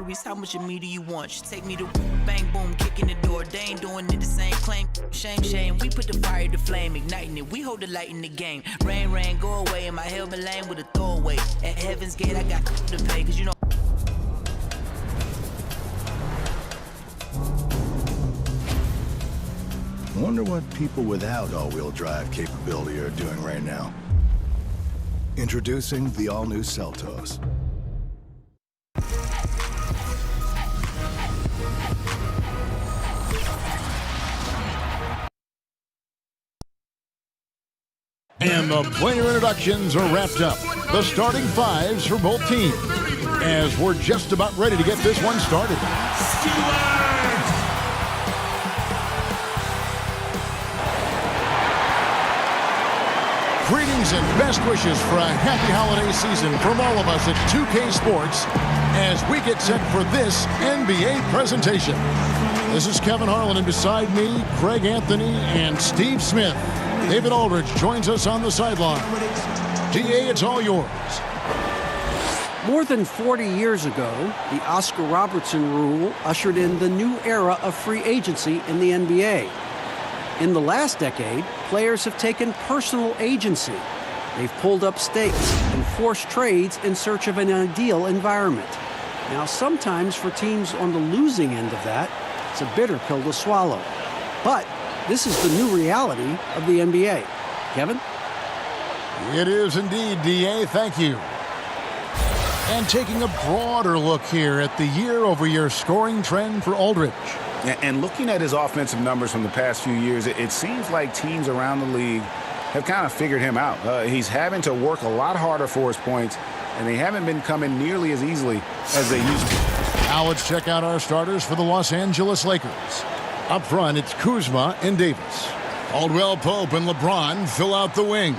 series, how much of me do you want? Should take me to bang, boom, kicking the door. They ain't doing it the same. Claim, shame, shame. We put the fire to flame, igniting it. We hold the light in the game. Rain, rain, go away. In my helmet lane with a throwaway. At Heaven's Gate, I got to pay, cause you know. I wonder what people without all-wheel drive capability are doing right now. Introducing the all-new Seltos. And the player introductions are wrapped up. The starting fives for both teams. As we're just about ready to get this one started. Greetings and best wishes for a happy holiday season from all of us at 2K Sports as we get set for this NBA presentation. This is Kevin Harlan, and beside me, Craig Anthony and Steve Smith. David Aldridge joins us on the sideline. DA, it's all yours. More than 40 years ago, the Oscar Robertson rule ushered in the new era of free agency in the NBA. In the last decade, players have taken personal agency. They've pulled up stakes and forced trades in search of an ideal environment. Now, sometimes for teams on the losing end of that, it's a bitter pill to swallow. But this is the new reality of the NBA. Kevin? It is indeed, DA. Thank you. And taking a broader look here at the year-over-year scoring trend for Aldridge. And looking at his offensive numbers from the past few years, it seems like teams around the league have kind of figured him out. He's having to work a lot harder for his points, and they haven't been coming nearly as easily as they used to. Now let's check out our starters for the Los Angeles Lakers. Up front, it's Kuzma and Davis. Caldwell Pope and LeBron fill out the wings.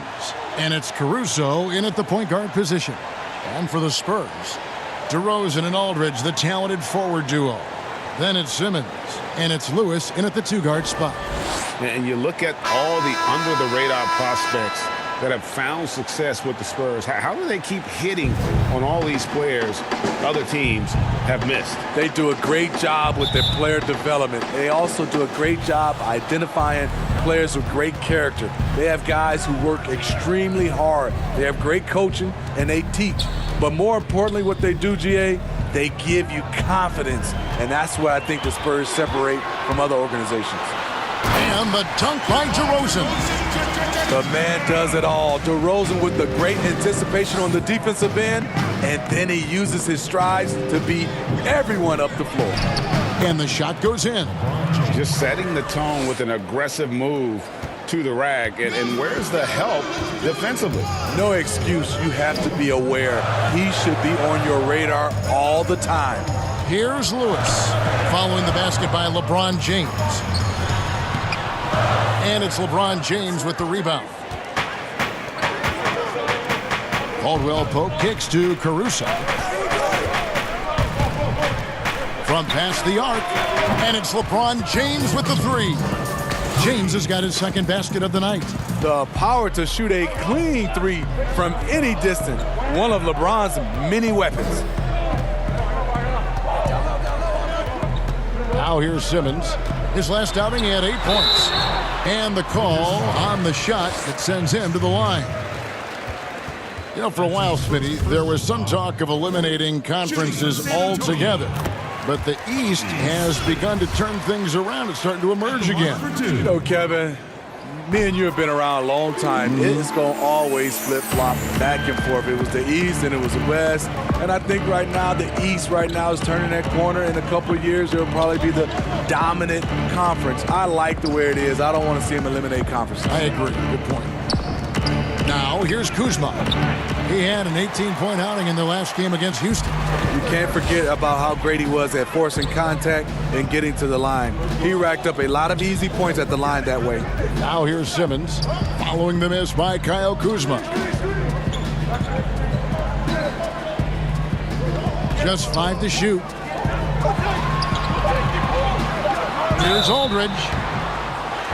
And it's Caruso in at the point guard position. And for the Spurs, DeRozan and Aldridge, the talented forward duo. Then it's Simmons, and it's Lewis in at the two-guard spot. And you look at all the under-the-radar prospects that have found success with the Spurs. How do they keep hitting on all these players other teams have missed? They do a great job with their player development. They also do a great job identifying players with great character. They have guys who work extremely hard. They have great coaching, and they teach. But more importantly, what they do, GA, they give you confidence. And that's where I think the Spurs separate from other organizations. And the dunk by DeRozan. The man does it all. DeRozan with the great anticipation on the defensive end, and then he uses his strides to beat everyone up the floor. And the shot goes in. Just setting the tone with an aggressive move to the rack. And where's the help defensively? No excuse. You have to be aware. He should be on your radar all the time. Here's Lewis, following the basket by LeBron James. And it's LeBron James with the rebound. Caldwell Pope kicks to Caruso. From past the arc, and it's LeBron James with the three. James has got his second basket of the night. The power to shoot a clean three from any distance. One of LeBron's many weapons. Now here's Simmons. His last outing, he had 8 points. And the call on the shot that sends him to the line. You know, for a while, Smitty, there was some talk of eliminating conferences altogether. But the East has begun to turn things around. It's starting to emerge again. You know, Kevin, me and you have been around a long time. It's going to always flip-flop back and forth. It was the East and it was the West. And I think right now the East right now is turning that corner. In a couple of years, it'll probably be the dominant conference. I like the way it is. I don't want to see him eliminate conferences. I agree. Good point. Now, here's Kuzma. He had an 18-point outing in their last game against Houston. You can't forget about how great he was at forcing contact and getting to the line. He racked up a lot of easy points at the line that way. Now here's Simmons, following the miss by Kyle Kuzma. Just 5 to shoot. Here's Aldridge.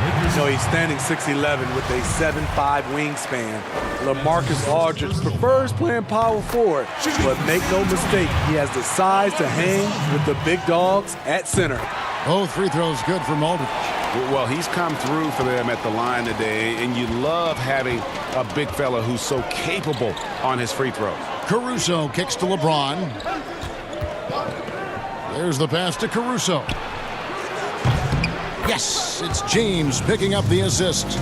You know, he's standing 6'11" with a 7'5" wingspan. LaMarcus Aldridge prefers playing power forward, but make no mistake, he has the size to hang with the big dogs at center. Both free throws good from Aldridge. Well, he's come through for them at the line today, and you love having a big fella who's so capable on his free throws. Caruso kicks to LeBron. There's the pass to Caruso. Yes, it's James picking up the assist.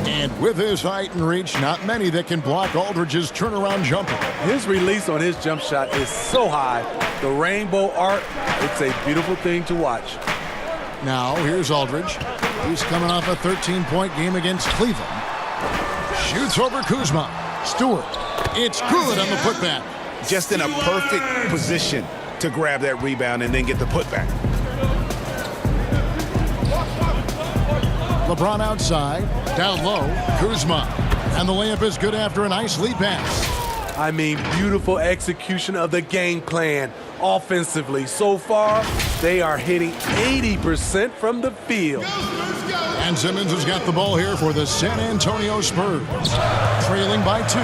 And with his height and reach, not many that can block Aldridge's turnaround jumper. His release on his jump shot is so high. The rainbow arc, it's a beautiful thing to watch. Now, here's Aldridge. He's coming off a 13-point game against Cleveland. Shoots over Kuzma. Stewart. It's good on the putback. Just in a perfect position to grab that rebound and then get the putback. LeBron outside. Down low. Kuzma. And the layup is good after a nice lead pass. I mean, beautiful execution of the game plan offensively. So far, they are hitting 80% from the field. And Simmons has got the ball here for the San Antonio Spurs. Trailing by 2.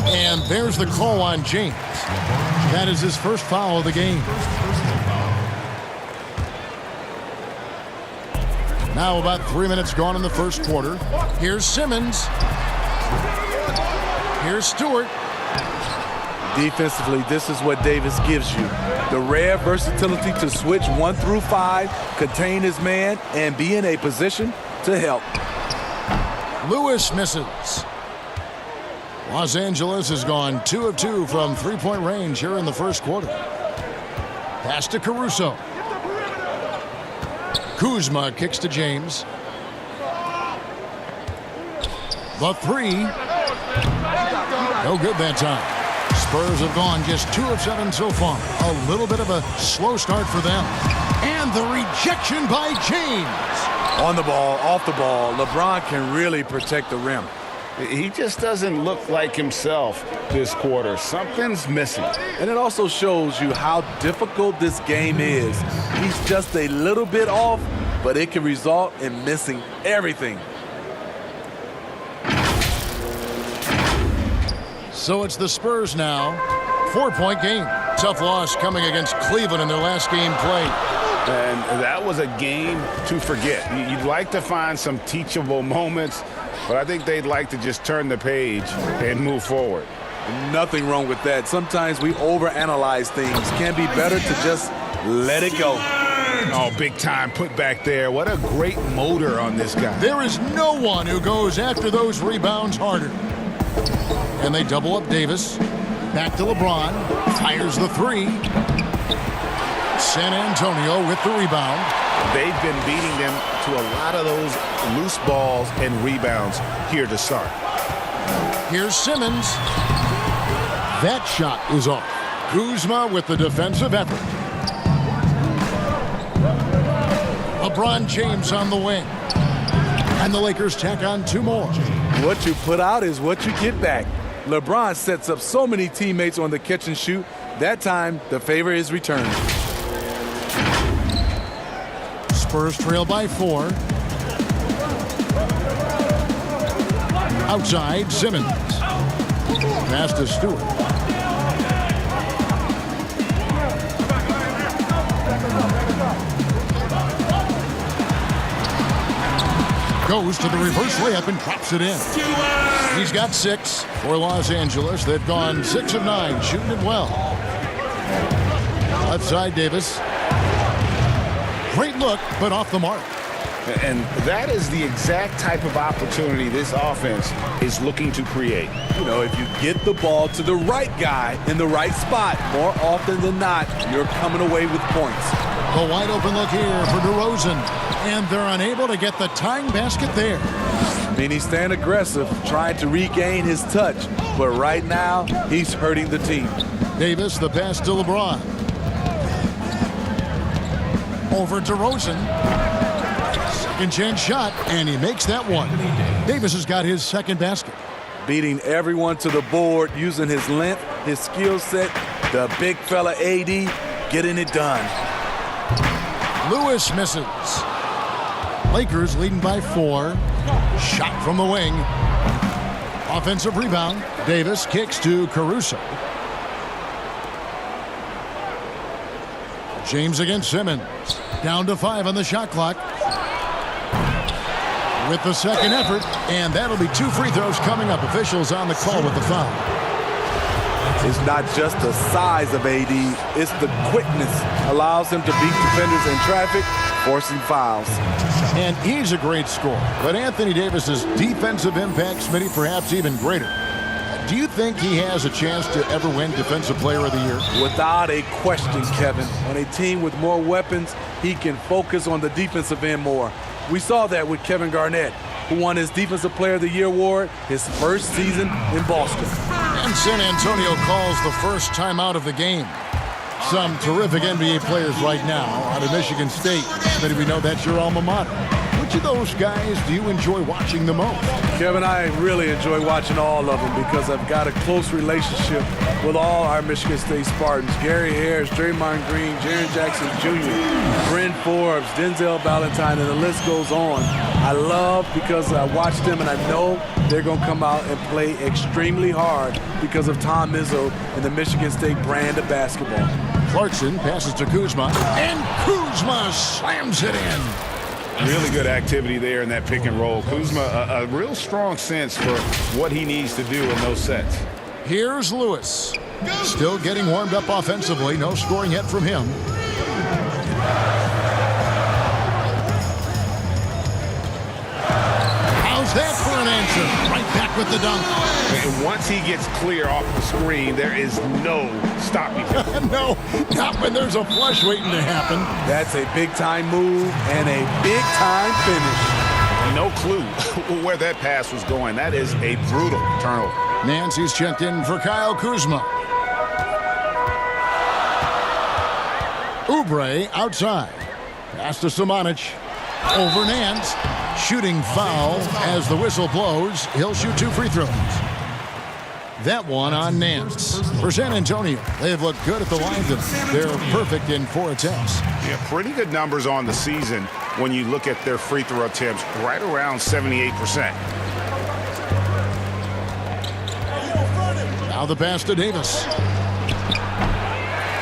And there's the call on James. That is his first foul of the game. Now about 3 minutes gone in the first quarter. Here's Simmons. Here's Stewart. Defensively, this is what Davis gives you. The rare versatility to switch 1 through 5, contain his man, and be in a position to help. Lewis misses. Los Angeles has gone 2 of 2 from three-point range here in the first quarter. Pass to Caruso. Kuzma kicks to James. The 3. No good that time. Spurs have gone just 2 of 7 so far. A little bit of a slow start for them. And the rejection by James. On the ball, off the ball, LeBron can really protect the rim. He just doesn't look like himself this quarter. Something's missing. And it also shows you how difficult this game is. He's just a little bit off, but it can result in missing everything. So it's the Spurs now. 4-point game. Tough loss coming against Cleveland in their last game played. And that was a game to forget. You'd like to find some teachable moments, but I think they'd like to just turn the page and move forward. Nothing wrong with that. Sometimes we overanalyze things. Can be better to just let it go. Oh, big time put back there. What a great motor on this guy. There is no one who goes after those rebounds harder. And they double up Davis. Back to LeBron. Fires the 3. San Antonio with the rebound. They've been beating them to a lot of those loose balls and rebounds here to start. Here's Simmons. That shot is off. Kuzma with the defensive effort. LeBron James on the wing. And the Lakers tack on 2 more. What you put out is what you get back. LeBron sets up so many teammates on the catch and shoot. That time, the favor is returned. Spurs trail by 4. Outside, Simmons. Pass to Stewart. Goes to the reverse layup and drops it in. He's got 6 for Los Angeles. They've gone 6 of 9, shooting it well. Left side, Davis. Great look, but off the mark. And that is the exact type of opportunity this offense is looking to create. You know, if you get the ball to the right guy in the right spot, more often than not, you're coming away with points. A wide open look here for DeRozan. And they're unable to get the tying basket there. I mean, he's staying aggressive, trying to regain his touch. But right now, he's hurting the team. Davis, the pass to LeBron. Over DeRozan. Second chance shot, and he makes that one. Davis has got his second basket. Beating everyone to the board, using his length, his skill set, the big fella AD, getting it done. Lewis misses. Lakers leading by 4. Shot from the wing. Offensive rebound. Davis kicks to Caruso. James against Simmons. Down to 5 on the shot clock. With the second effort, and that'll be 2 free throws coming up. Officials on the call with the foul. It's not just the size of AD, it's the quickness. Allows him to beat defenders in traffic, forcing fouls. And he's a great scorer, but Anthony Davis's defensive impact, Smitty, perhaps even greater. Do you think he has a chance to ever win Defensive Player of the Year? Without a question, Kevin. On a team with more weapons, he can focus on the defensive end more. We saw that with Kevin Garnett, who won his Defensive Player of the Year award his first season in Boston. And San Antonio calls the first timeout of the game. Some terrific NBA players right now out of Michigan State. But we know that's your alma mater. Which of those guys do you enjoy watching the most? Kevin, I really enjoy watching all of them because I've got a close relationship with all our Michigan State Spartans. Gary Harris, Draymond Green, Jaren Jackson Jr., Bryn Forbes, Denzel Valentine, and the list goes on. I love because I watch them and I know they're going to come out and play extremely hard because of Tom Izzo and the Michigan State brand of basketball. Clarkson passes to Kuzma, and Kuzma slams it in. Really good activity there in that pick and roll. Kuzma, a real strong sense for what he needs to do in those sets. Here's Lewis. Still getting warmed up offensively. No scoring yet from him. How's that for an answer? Right back with the dunk. And once he gets clear off the screen, there is no stopping him. No, not when there's a flush waiting to happen. That's a big-time move and a big-time finish. No clue where that pass was going. That is a brutal turnover. Nancy's checked in for Kyle Kuzma. Oubre outside. Pass to Samanic. Over Nance. Shooting foul as the whistle blows. He'll shoot 2 free throws. That one on Nance. For San Antonio, they've looked good at the line tonight. They're perfect in 4 attempts. Yeah, pretty good numbers on the season when you look at their free throw attempts, right around 78%. Now the pass to Davis.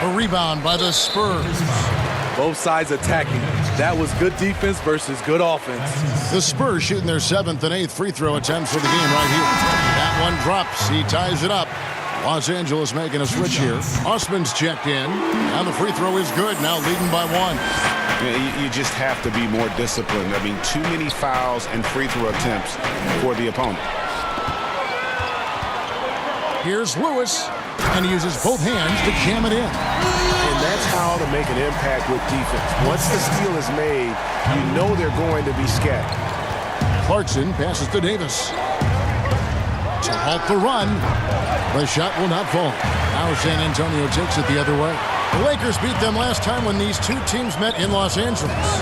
A rebound by the Spurs. Both sides attacking. That was good defense versus good offense. The Spurs shooting their 7th and 8th free throw attempts for the game right here. That one drops. He ties it up. Los Angeles making a switch here. Osman's checked in. And the free throw is good. Now leading by 1. Yeah, you just have to be more disciplined. I mean, too many fouls and free throw attempts for the opponent. Here's Lewis. And he uses both hands to jam it in. And that's how to make an impact with defense. Once the steal is made, you know they're going to be scattered. Clarkson passes to Davis. To halt the run. The shot will not fall. Now San Antonio takes it the other way. The Lakers beat them last time when these 2 teams met in Los Angeles.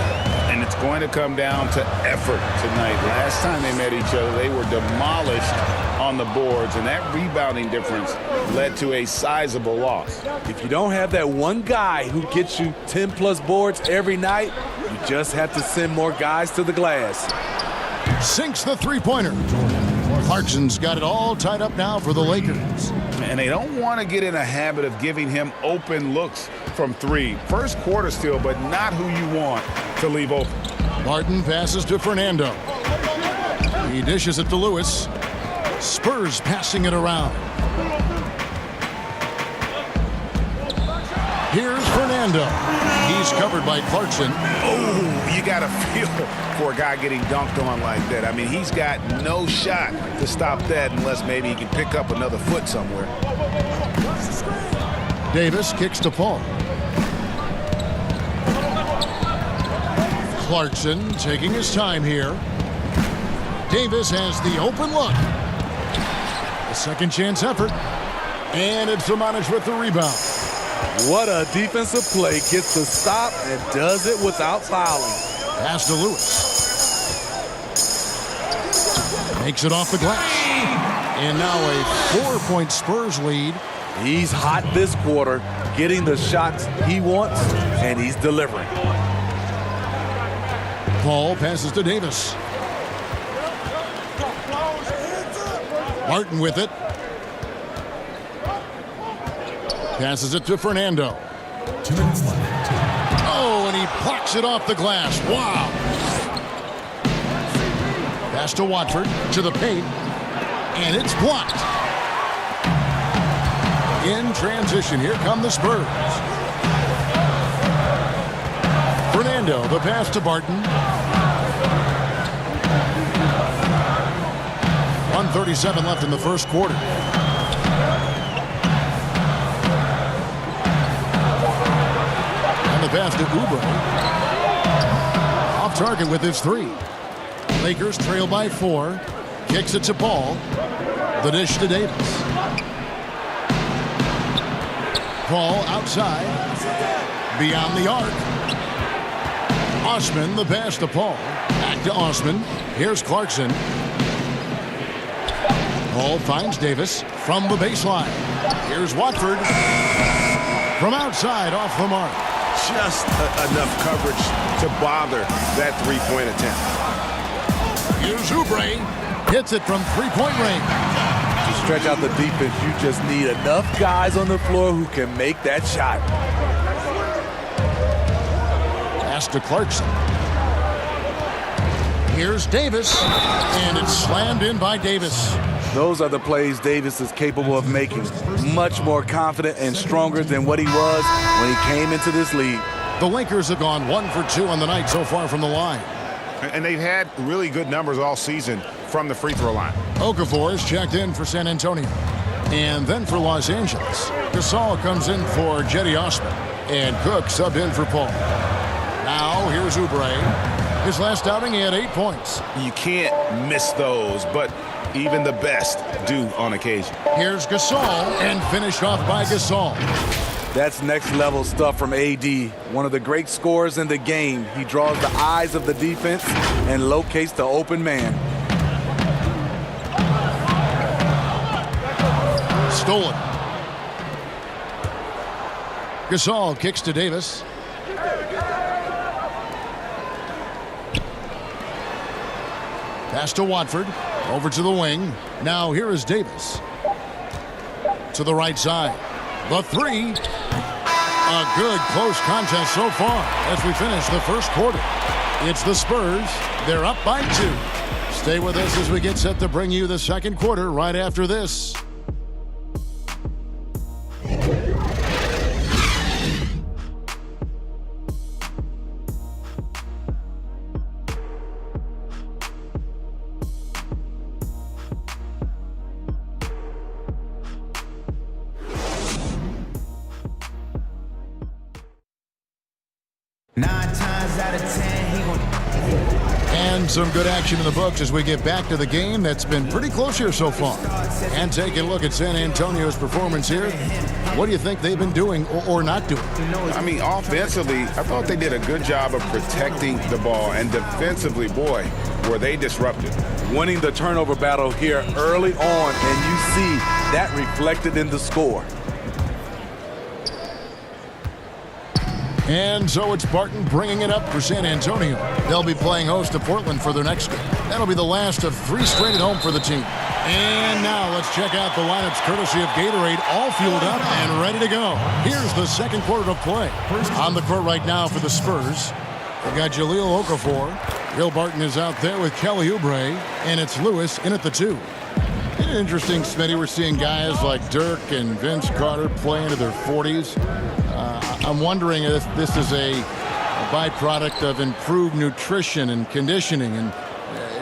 And it's going to come down to effort tonight. Last time they met each other, they were demolished on the boards, and that rebounding difference led to a sizable loss. If you don't have that one guy who gets you 10-plus boards every night, you just have to send more guys to the glass. Sinks the three-pointer. Clarkson's got it all tied up now for the Lakers. And they don't want to get in a habit of giving him open looks from 3. First quarter still, but not who you want to leave open. Martin passes to Fernando. He dishes it to Lewis. Spurs passing it around. Here's Fernando. He's covered by Clarkson. Oh, you got to feel for a guy getting dunked on like that. I mean, he's got no shot to stop that unless maybe he can pick up another foot somewhere. Davis kicks to Paul. Clarkson taking his time here. Davis has the open look. A second chance effort. And it's Samanic with the rebound. What a defensive play. Gets the stop and does it without fouling. Pass to Lewis. Makes it off the glass. And now a 4-point Spurs lead. He's hot this quarter, getting the shots he wants, and he's delivering. Paul passes to Davis. Martin with it. Passes it to Fernando. 2 minutes left. Oh, and he plucks it off the glass. Wow. Pass to Watford, to the paint, and it's blocked. In transition, here come the Spurs. Fernando, the pass to Barton. 1:37 left in the first quarter. And the pass to Oubre. Off target with his three. Lakers trail by 4. Kicks it to Paul. The dish to Davis. Paul outside. Beyond the arc. Osman, the pass to Paul. Back to Osman. Here's Clarkson. Paul finds Davis from the baseline. Here's Watford. From outside, off the mark. Just enough coverage to bother that three-point attempt. Here's Oubre. Hits it from three-point range. To stretch out the defense, you just need enough guys on the floor who can make that shot. Pass to Clarkson. Here's Davis. And it's slammed in by Davis. Those are the plays Davis is capable of making. Much more confident and stronger than what he was when he came into this league. The Lakers have gone 1 for 2 on the night so far from the line. And they've had really good numbers all season from the free throw line. Okafor is checked in for San Antonio. And then for Los Angeles, Gasol comes in for Jetty Osman. And Cook subbed in for Paul. Now here's Oubre. His last outing, he had 8 points. You can't miss those, but even the best do on occasion. Here's Gasol, and finished off by Gasol. That's next level stuff from AD. One of the great scorers in the game. He draws the eyes of the defense and locates the open man. Stolen. Gasol kicks to Davis. Pass to Watford. Over to the wing. Now here is Davis. To the right side. The three. A good close contest so far as we finish the first quarter. It's the Spurs. They're up by 2. Stay with us as we get set to bring you the second quarter right after this. And some good action in the books as we get back to the game that's been pretty close here so far. And taking a look at San Antonio's performance here. What do you think they've been doing or not doing? I mean, offensively, I thought they did a good job of protecting the ball. And defensively, boy, were they disruptive. Winning the turnover battle here early on, and you see that reflected in the score. And so it's Barton bringing it up for San Antonio. They'll be playing host to Portland for their next game. That'll be the last of 3 straight at home for the team. And now let's check out the lineups courtesy of Gatorade, all fueled up and ready to go. Here's the second quarter of play. On the court right now for the Spurs, we've got Jahlil Okafor. Will Barton is out there with Kelly Oubre, and it's Lewis in at the 2. Isn't it interesting, Smitty, we're seeing guys like Dirk and Vince Carter play into their 40s. I'm wondering if this is a byproduct of improved nutrition and conditioning, and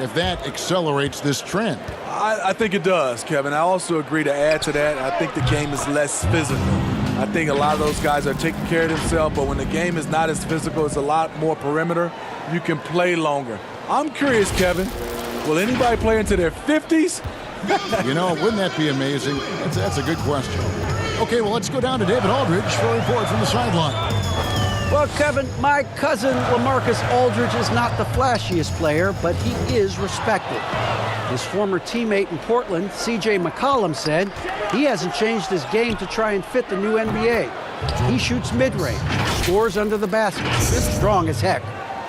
if that accelerates this trend. I think it does, Kevin. I also agree to add to that. I think the game is less physical. I think a lot of those guys are taking care of themselves, but when the game is not as physical, it's a lot more perimeter. You can play longer. I'm curious, Kevin, will anybody play into their 50s? You know, wouldn't that be amazing? That's a good question. Okay, well, let's go down to David Aldridge for a report from the sideline. Well, Kevin, my cousin LaMarcus Aldridge is not the flashiest player, but he is respected. His former teammate in Portland, C.J. McCollum, said he hasn't changed his game to try and fit the new NBA. He shoots mid-range, scores under the basket, strong as heck.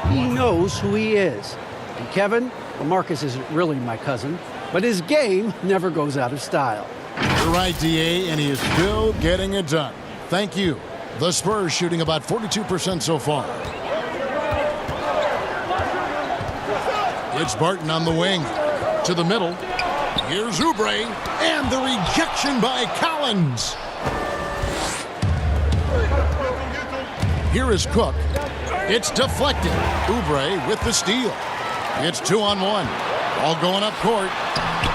He knows who he is. And Kevin, well, Marcus isn't really my cousin, but his game never goes out of style. You're right, D.A., and he is still getting it done. Thank you. The Spurs shooting about 42% so far. It's Barton on the wing. To the middle. Here's Oubre. And the rejection by Collins. Here is Cook. It's deflected. Oubre with the steal. It's 2-on-1. All going up court.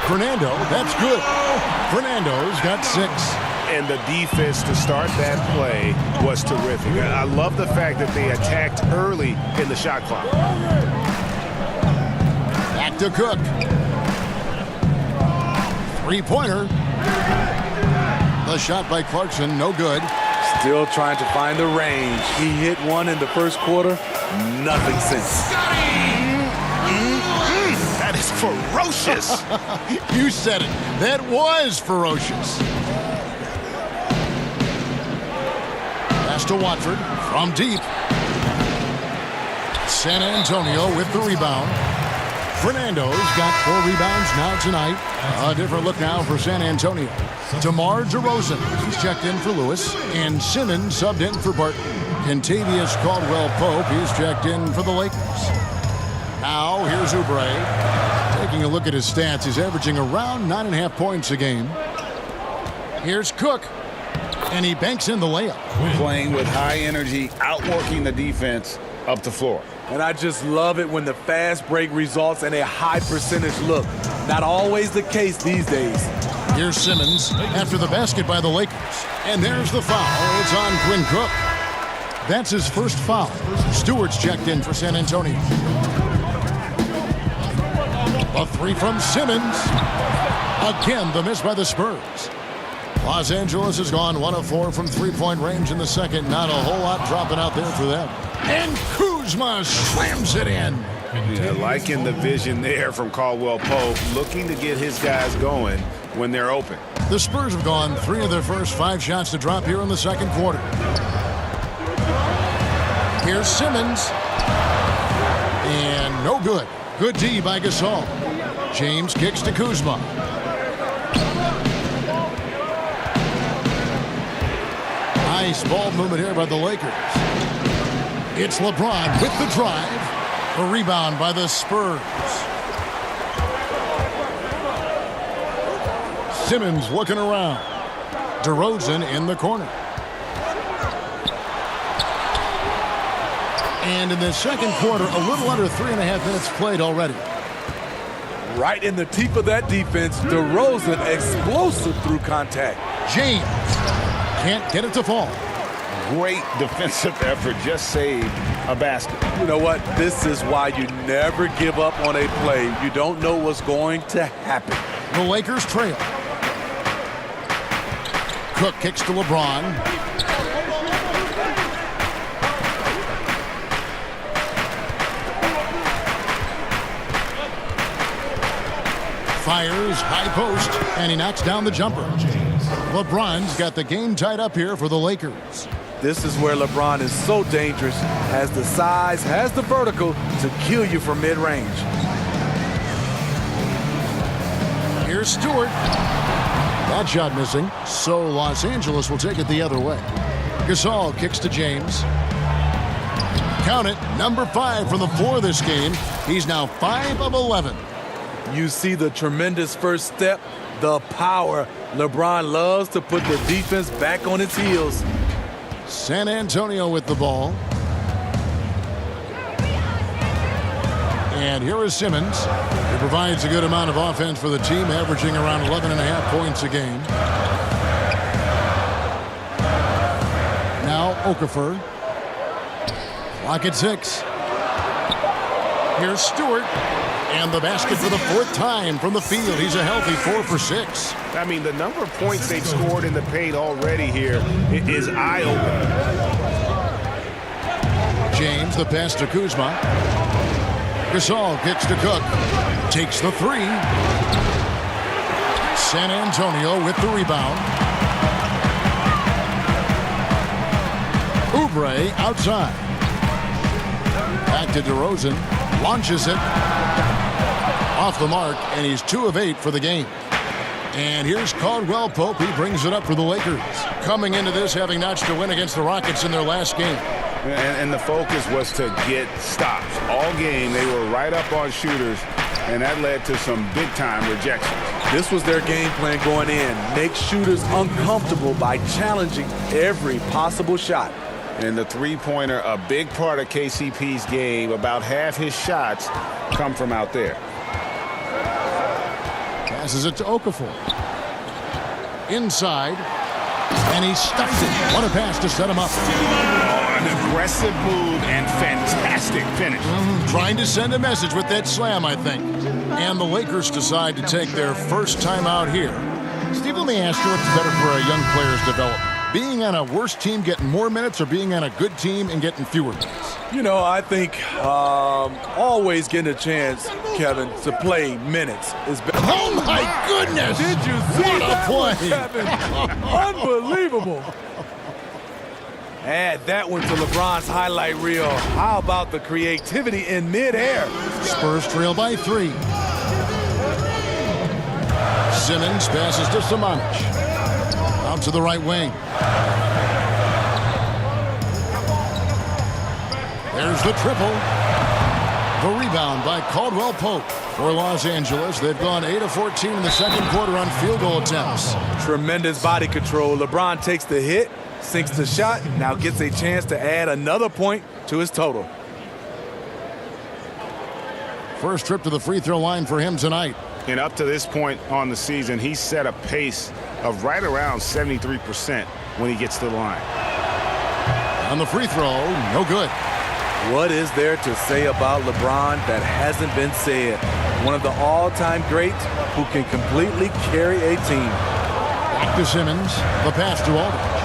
Fernando, that's good. Fernando's got 6. And the defense to start that play was terrific. I love the fact that they attacked early in the shot clock. Back to Cook. Three-pointer. The shot by Clarkson, no good. Still trying to find the range. He hit one in the first quarter. Nothing since. That is ferocious. You said it. That was ferocious. Pass to Watford from deep. San Antonio with the rebound. Fernando's got 4 rebounds now tonight. A different look now for San Antonio. DeMar DeRozan, he's checked in for Lewis. And Simmons subbed in for Barton. Kentavious Caldwell-Pope, he's checked in for the Lakers. Now, here's Oubre. Taking a look at his stats, he's averaging around 9.5 points a game. Here's Cook. And he banks in the layup. Playing with high energy, outworking the defense up the floor. And I just love it when the fast break results in a high percentage look. Not always the case these days. Here's Simmons after the basket by the Lakers. And there's the foul. It's on Quinn Cook. That's his first foul. Stewart's checked in for San Antonio. A 3 from Simmons. Again, the miss by the Spurs. Los Angeles has gone 1 of 4 from three-point range in the second. Not a whole lot dropping out there for them. And Kuzma slams it in. Yeah, liking the vision there from Caldwell-Pope, looking to get his guys going when they're open. The Spurs have gone 3 of their first 5 shots to drop here in the second quarter. Here's Simmons. And no good. Good D by Gasol. James kicks to Kuzma. Nice ball movement here by the Lakers. It's LeBron with the drive. A rebound by the Spurs. Simmons looking around. DeRozan in the corner. And in the second quarter, a little under 3.5 minutes played already. Right in the teeth of that defense, DeRozan explosive through contact. James can't get it to fall. Great defensive effort, just saved a basket. You know what? This is why you never give up on a play. You don't know what's going to happen. The Lakers trail. Cook kicks to LeBron. Fires, high post, and he knocks down the jumper. LeBron's got the game tied up here for the Lakers. This is where LeBron is so dangerous. Has the size, has the vertical to kill you from mid-range. Here's Stewart. That shot missing, so Los Angeles will take it the other way. Gasol kicks to James. Count it, number 5 from the floor this game. He's now 5 of 11. You see the tremendous first step, the power. LeBron loves to put the defense back on its heels. San Antonio with the ball. And here is Simmons. He provides a good amount of offense for the team, averaging around 11.5 points a game. Now Okafor. Clock at 6. Here's Stewart. And the basket for the 4th time from the field. He's a healthy 4 for 6. I mean, the number of points they've scored in the paint already here is eye-opening. James, the pass to Kuzma. Gasol kicks to Cook. Takes the 3. San Antonio with the rebound. Oubre outside. Back to DeRozan. Launches it. Off the mark, and he's 2 of 8 for the game. And here's Caldwell Pope. He brings it up for the Lakers. Coming into this, having notched a win against the Rockets in their last game. And the focus was to get stops. All game, they were right up on shooters, and that led to some big-time rejections. This was their game plan going in. Make shooters uncomfortable by challenging every possible shot. And the three-pointer, a big part of KCP's game. About half his shots come from out there. Passes it to Okafor. Inside. And he stuffed it. What a pass to set him up. Oh, an aggressive move and fantastic finish. Trying to send a message with that slam, I think. And the Lakers decide to take their first time out here. Steve, let me ask you, what's better for a young player's development? Being on a worse team getting more minutes, or being on a good team and getting fewer minutes? You know, I think always getting a chance, Kevin, to play minutes is better. Oh, my goodness! Did you see what a that play? one, Kevin? Unbelievable. Add that one to LeBron's highlight reel. How about the creativity in midair? Spurs trail by 3. Simmons passes to Samanic. Out to the right wing. There's the triple. The rebound by Caldwell Pope for Los Angeles. They've gone 8 of 14 in the second quarter on field goal attempts. Tremendous body control. LeBron takes the hit, sinks the shot, now gets a chance to add another point to his total. First trip to the free throw line for him tonight. And up to this point on the season, he's set a pace of right around 73% when he gets to the line. On the free throw, no good. What is there to say about LeBron that hasn't been said? One of the all-time greats who can completely carry a team. Back to Simmons. The pass to Aldridge.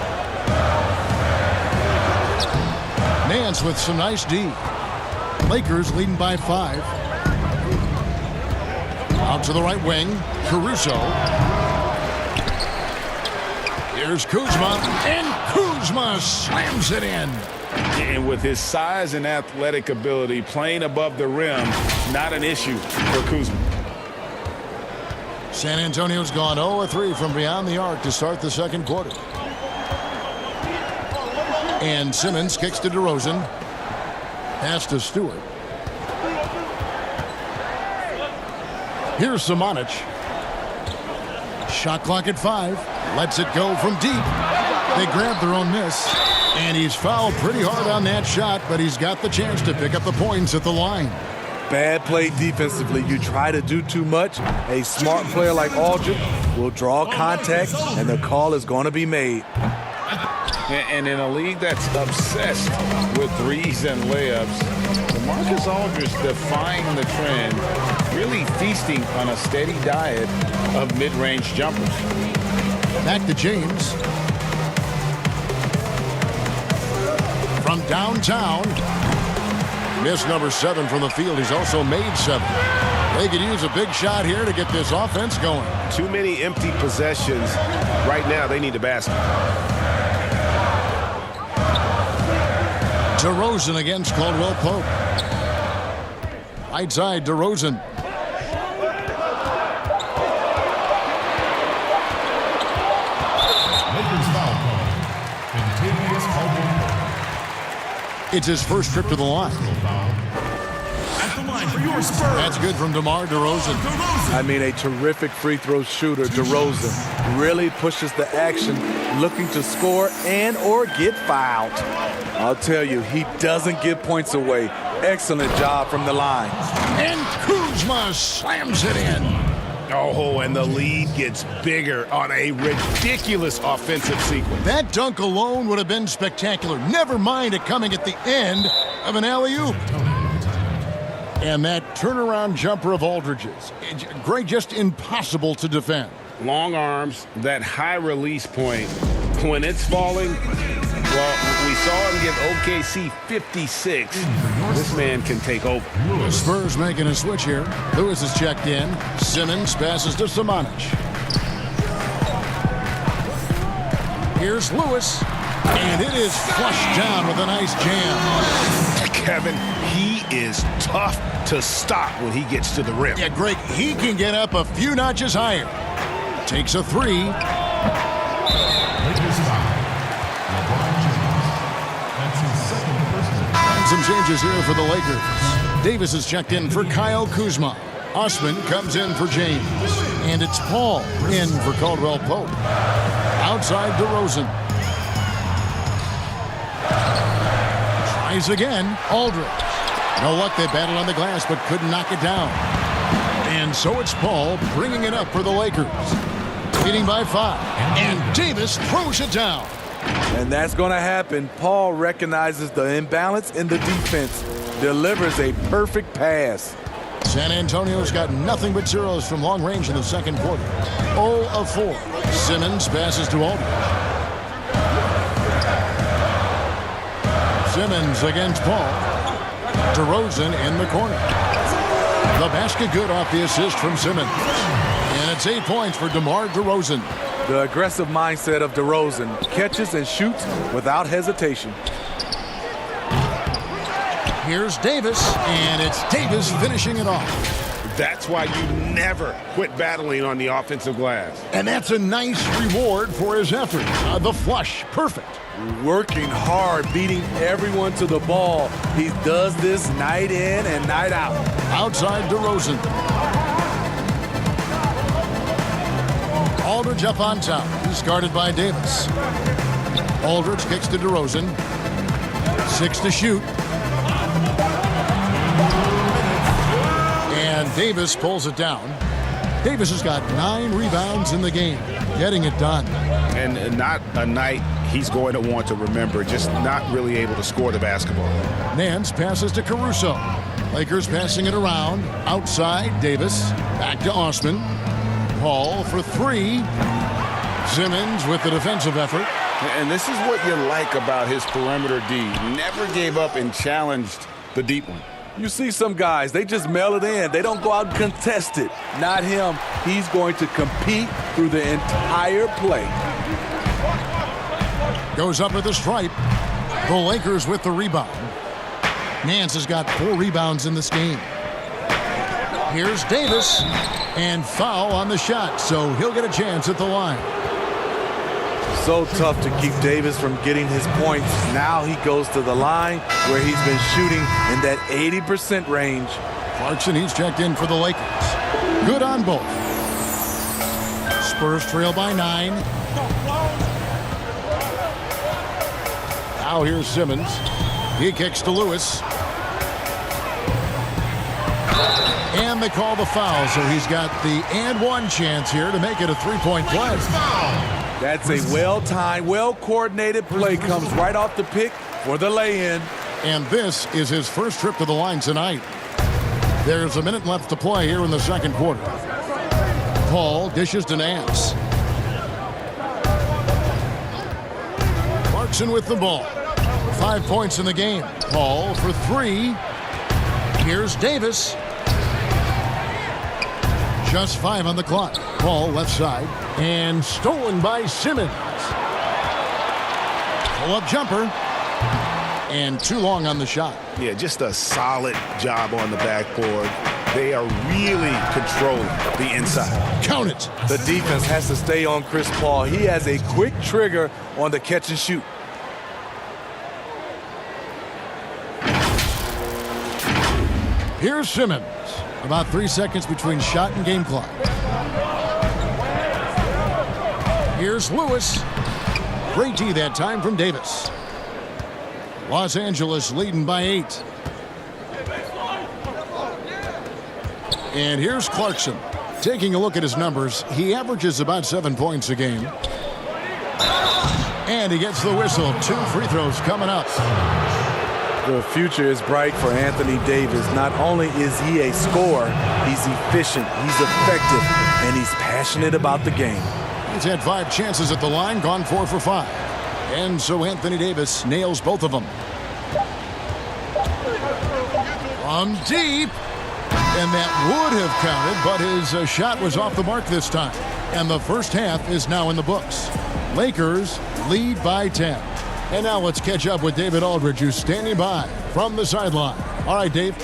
Nance with some nice D. Lakers leading by 5. Out to the right wing. Caruso. Here's Kuzma. And Kuzma slams it in. And with his size and athletic ability, playing above the rim, not an issue for Kuzma. San Antonio's gone 0 of 3 from beyond the arc to start the second quarter. And Simmons kicks to DeRozan. Pass to Stewart. Here's Samanic. Shot clock at 5. Lets it go from deep. They grab their own miss. And he's fouled pretty hard on that shot, but he's got the chance to pick up the points at the line. Bad play defensively. You try to do too much. A smart player like Aldridge will draw contact, and the call is going to be made. And in a league that's obsessed with threes and layups, Marcus Aldridge defying the trend, really feasting on a steady diet of mid-range jumpers. Back to James. From downtown. Missed number 7 from the field. He's also made 7. They could use a big shot here to get this offense going. Too many empty possessions. Right now, they need a basket. DeRozan against Caldwell Pope. Right side, DeRozan. Lakers foul call. Contagious Caldwell Pope. It's his first trip to the line. At the line for your Spurs. That's good from DeMar DeRozan. I mean, a terrific free throw shooter. DeRozan really pushes the action, looking to score and or get fouled. I'll tell you, he doesn't give points away. Excellent job from the line. And Kuzma slams it in. Oh, and the lead gets bigger on a ridiculous offensive sequence. That dunk alone would have been spectacular. Never mind it coming at the end of an alley-oop. And that turnaround jumper of Aldridge's. Great, just impossible to defend. Long arms, that high release point. When it's falling, well, we saw him give OKC 56. This man can take over. The Spurs making a switch here. Lewis is checked in. Simmons passes to Samanic. Here's Lewis. And it is flushed down with a nice jam. Kevin, he is tough to stop when he gets to the rim. Yeah, Greg, he can get up a few notches higher. Takes a three. Lakers foul. LeBron James. That's his second personal. And some changes here for the Lakers. Davis is checked in for Kyle Kuzma. Osman comes in for James. And it's Paul in for Caldwell Pope. Outside DeRozan. Tries again. Aldridge. No luck, they battled on the glass but couldn't knock it down. And so it's Paul bringing it up for the Lakers. Leading by 5. And Davis throws it down. And that's going to happen. Paul recognizes the imbalance in the defense. Delivers a perfect pass. San Antonio's got nothing but zeros from long range in the second quarter. 0 of 4. Simmons passes to Aldridge. Simmons against Paul. DeRozan in the corner. The basket good off the assist from Simmons. And it's 8 points for DeMar DeRozan. The aggressive mindset of DeRozan catches and shoots without hesitation. Here's Davis, and it's Davis finishing it off. That's why you never quit battling on the offensive glass. And that's a nice reward for his effort. The flush, perfect. Working hard, beating everyone to the ball. He does this night in and night out. Outside DeRozan. Aldridge up on top. He's guarded by Davis. Aldridge kicks to DeRozan. 6 to shoot. And Davis pulls it down. Davis has got 9 rebounds in the game, getting it done. And not a night he's going to want to remember, just not really able to score the basketball. Nance passes to Caruso. Lakers passing it around. Outside, Davis. Back to Osman. Paul for 3. Simmons with the defensive effort. And this is what you like about his perimeter D. Never gave up and challenged the deep one. You see some guys, they just mail it in. They don't go out and contest it. Not him. He's going to compete through the entire play. Goes up at the stripe. The Lakers with the rebound. Nance has got 4 rebounds in this game. Here's Davis. And foul on the shot, so he'll get a chance at the line. So tough to keep Davis from getting his points. Now he goes to the line where he's been shooting in that 80% range. Clarkson, he's checked in for the Lakers. Good on both. Spurs trail by 9. Now here's Simmons. He kicks to Lewis. And they call the foul, so he's got the and one chance here to make it a 3-point play. That's a well-timed, well-coordinated play. Comes right off the pick for the lay-in. And this is his first trip to the line tonight. There's a minute left to play here in the second quarter. Paul dishes to Nance. Clarkson with the ball. 5 points in the game. Paul for 3. Here's Davis. Just 5 on the clock. Paul left side. And stolen by Simmons. Pull-up jumper. And too long on the shot. Yeah, just a solid job on the backboard. They are really controlling the inside. Count it. The defense has to stay on Chris Paul. He has a quick trigger on the catch and shoot. Here's Simmons. About 3 seconds between shot and game clock. Here's Lewis. Great D that time from Davis. Los Angeles leading by 8. And here's Clarkson. Taking a look at his numbers, he averages about 7 points a game. And he gets the whistle. 2 free throws coming up. The future is bright for Anthony Davis. Not only is he a scorer, he's efficient, he's effective, and he's passionate about the game. He's had 5 chances at the line, gone 4 for 5. And so Anthony Davis nails both of them. From deep. And that would have counted, but his shot was off the mark this time. And the first half is now in the books. Lakers lead by 10. And now let's catch up with David Aldridge, who's standing by from the sideline. All right, Dave.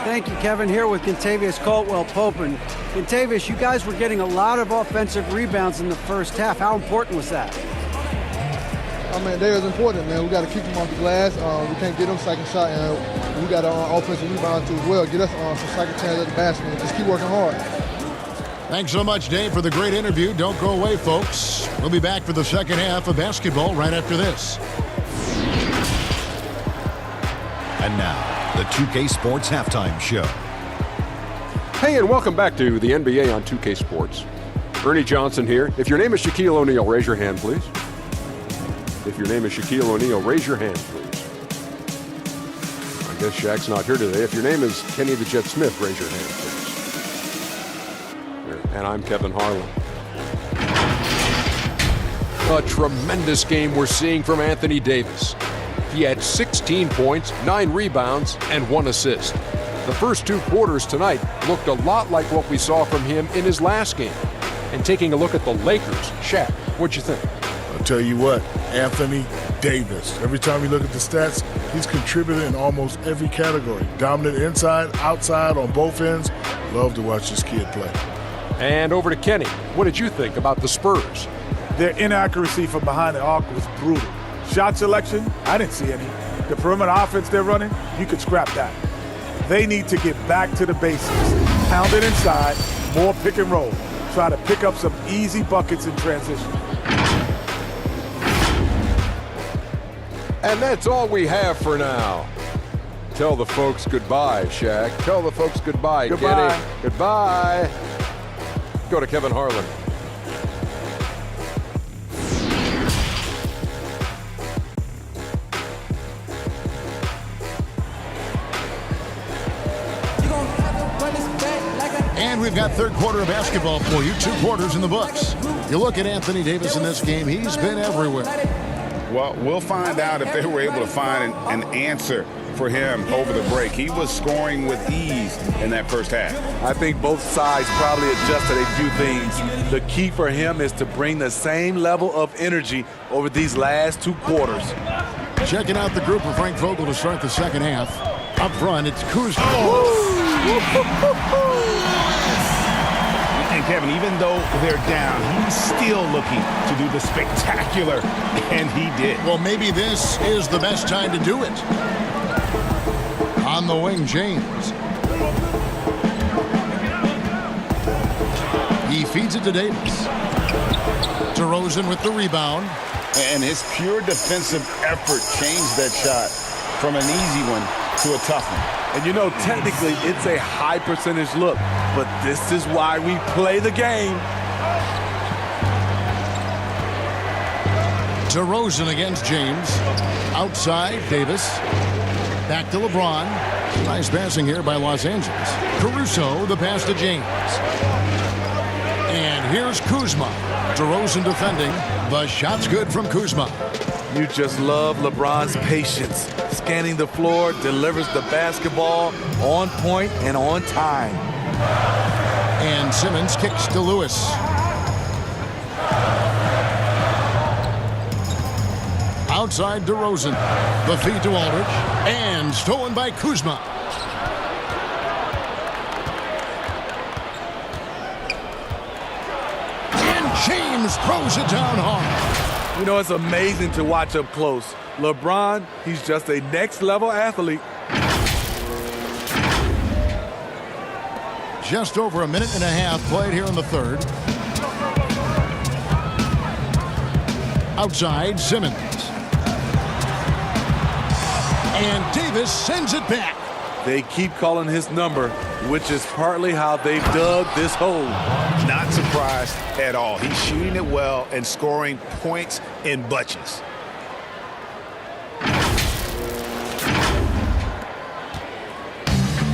Thank you, Kevin. Here with Kentavious Caldwell-Pope. And Kentavious, you guys were getting a lot of offensive rebounds in the first half. How important was that? I mean, they was important, man. We got to keep them off the glass. We can't get them second shot, and we got our offensive rebound too as well. Get us some second chance at the basket and just keep working hard. Thanks so much, Dave, for the great interview. Don't go away, folks. We'll be back for the second half of basketball right after this. And now, the 2K Sports Halftime Show. Hey, and welcome back to the NBA on 2K Sports. Ernie Johnson here. If your name is Shaquille O'Neal, raise your hand, please. If your name is Shaquille O'Neal, raise your hand, please. I guess Shaq's not here today. If your name is Kenny the Jet Smith, raise your hand, please. And I'm Kevin Harlan. A tremendous game we're seeing from Anthony Davis. He had 16 points, 9 rebounds, and 1 assist. The first 2 quarters tonight looked a lot like what we saw from him in his last game. And taking a look at the Lakers, Shaq, what'd you think? I'll tell you what, Anthony Davis. Every time you look at the stats, he's contributed in almost every category. Dominant inside, outside, on both ends. Love to watch this kid play. And over to Kenny. What did you think about the Spurs? Their inaccuracy from behind the arc was brutal. Shot selection, I didn't see any. The perimeter offense they're running, you could scrap that. They need to get back to the basics. Pound it inside, more pick and roll. Try to pick up some easy buckets in transition. And that's all we have for now. Tell the folks goodbye, Shaq. Tell the folks goodbye, Goodbye. Kenny. Goodbye. Go to Kevin Harlan. And we've got third quarter of basketball for you. 2 quarters in the books. You look at Anthony Davis in this game, he's been everywhere. Well, we'll find out if they were able to find an answer for him over the break. He was scoring with ease in that first half. I think both sides probably adjusted a few things. The key for him is to bring the same level of energy over these last 2 quarters. Checking out the group of Frank Vogel to start the second half. Up front, it's Kuzma. And Kevin, even though they're down, he's still looking to do the spectacular, and he did. Well, maybe this is the best time to do it. On the wing, James. He feeds it to Davis. DeRozan with the rebound. And his pure defensive effort changed that shot from an easy one to a tough one. And you know, technically, it's a high percentage look, but this is why we play the game. DeRozan against James. Outside, Davis. Back to LeBron. Nice passing here by Los Angeles. Caruso, the pass to James. And here's Kuzma. DeRozan defending. The shot's good from Kuzma. You just love LeBron's patience. Scanning the floor, delivers the basketball on point and on time. And Simmons kicks to Lewis. Outside DeRozan. The feed to Aldridge. And stolen by Kuzma. And James throws it down hard. You know, it's amazing to watch up close. LeBron, he's just a next-level athlete. Just over a minute and a half played here in the third. Outside, Simmons. And Davis sends it back. They keep calling his number, which is partly how they've dug this hole. Not surprised at all. He's shooting it well and scoring points in bunches.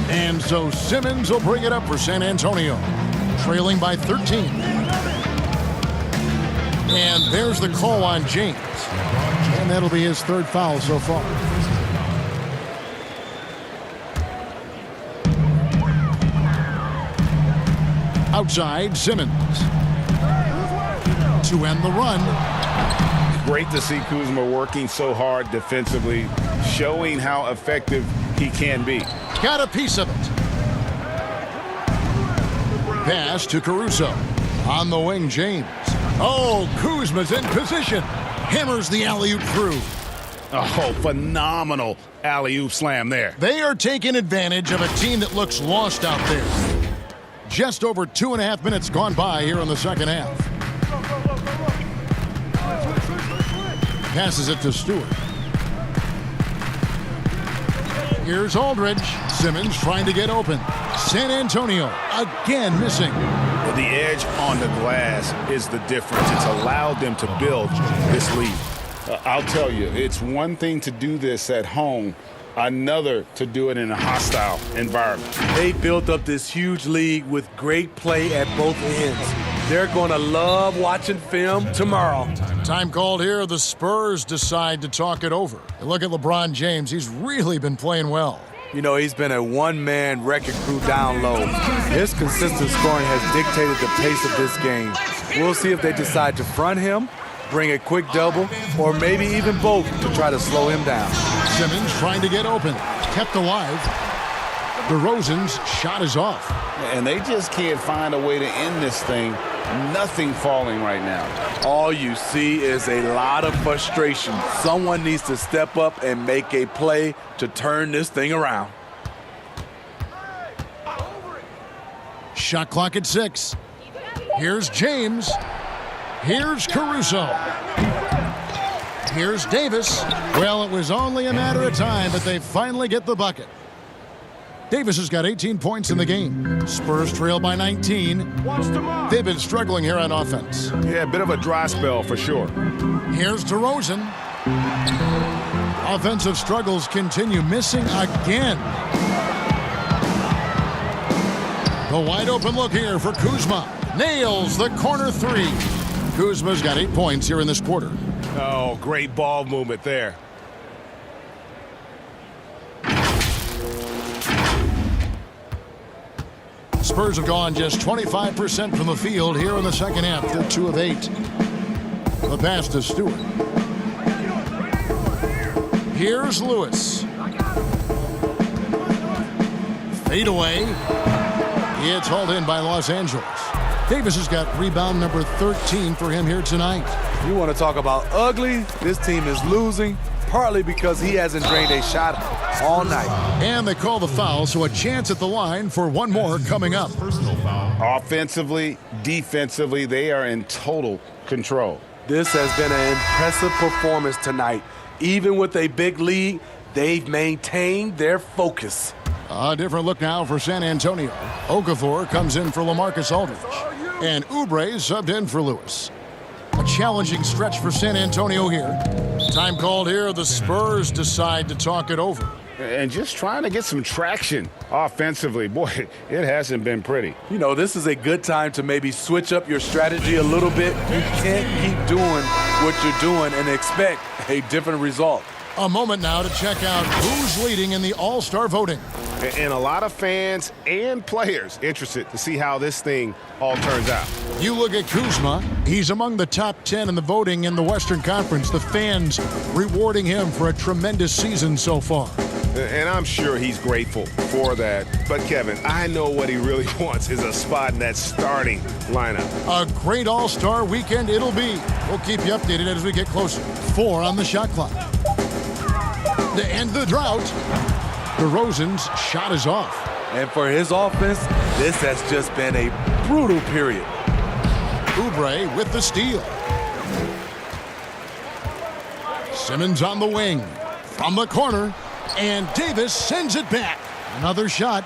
And so Simmons will bring it up for San Antonio, trailing by 13. And there's the call on James. And that'll be his third foul so far. Outside, Simmons. To end the run. Great to see Kuzma working so hard defensively, showing how effective he can be. Got a piece of it. Pass to Caruso. On the wing, James. Oh, Kuzma's in position. Hammers the alley-oop through. Oh, phenomenal alley-oop slam there. They are taking advantage of a team that looks lost out there. Just over 2.5 minutes gone by here in the second half. Passes it to Stewart. Here's Aldridge. Simmons trying to get open. San Antonio again missing. The edge on the glass is the difference. It's allowed them to build this lead. I'll tell you, it's one thing to do this at home, another to do it in a hostile environment. They built up this huge lead with great play at both ends. They're going to love watching film tomorrow. Time called here. The Spurs decide to talk it over. And look at LeBron James. He's really been playing well. You know, he's been a one-man wrecking crew down low. His consistent scoring has dictated the pace of this game. We'll see if they decide to front him, bring a quick double, or maybe even both to try to slow him down. Simmons trying to get open. Kept alive. DeRozan's shot is off. And they just can't find a way to end this thing. Nothing falling right now. All you see is a lot of frustration. Someone needs to step up and make a play to turn this thing around. Shot clock at 6. Here's James. Here's Caruso. Here's Davis. Well, it was only a matter of time, but they finally get the bucket. Davis has got 18 points in the game. Spurs trail by 19. They've been struggling here on offense. Yeah, a bit of a dry spell for sure. Here's DeRozan. Offensive struggles continue, missing again. The wide open look here for Kuzma. Nails the corner three. Kuzma's got 8 points here in this quarter. Oh, great ball movement there. Spurs have gone just 25% from the field here in the second half. They're 2 of 8. The pass to Stewart. Here's Lewis. Fade away. It's hauled in by Los Angeles. Davis has got rebound number 13 for him here tonight. You want to talk about ugly? This team is losing, partly because he hasn't drained a shot all night. And they call the foul, so a chance at the line for one more coming up. Offensively, defensively, they are in total control. This has been an impressive performance tonight. Even with a big lead, they've maintained their focus. A different look now for San Antonio. Okafor comes in for LaMarcus Aldridge. And Oubre subbed in for Lewis. A challenging stretch for San Antonio here. Time called here. The Spurs decide to talk it over. And just trying to get some traction offensively. Boy, it hasn't been pretty. You know, this is a good time to maybe switch up your strategy a little bit. You can't keep doing what you're doing and expect a different result. A moment now to check out who's leading in the All-Star voting. And a lot of fans and players interested to see how this thing all turns out. You look at Kuzma. He's among the top 10 in the voting in the Western Conference. The fans rewarding him for a tremendous season so far. And I'm sure he's grateful for that. But, Kevin, I know what he really wants is a spot in that starting lineup. A great All-Star weekend it'll be. We'll keep you updated as we get closer. 4 on the shot clock. To end the drought, DeRozan's shot is off. And for his offense, this has just been a brutal period. Oubre with the steal. Simmons on the wing. From the corner. And Davis sends it back. Another shot.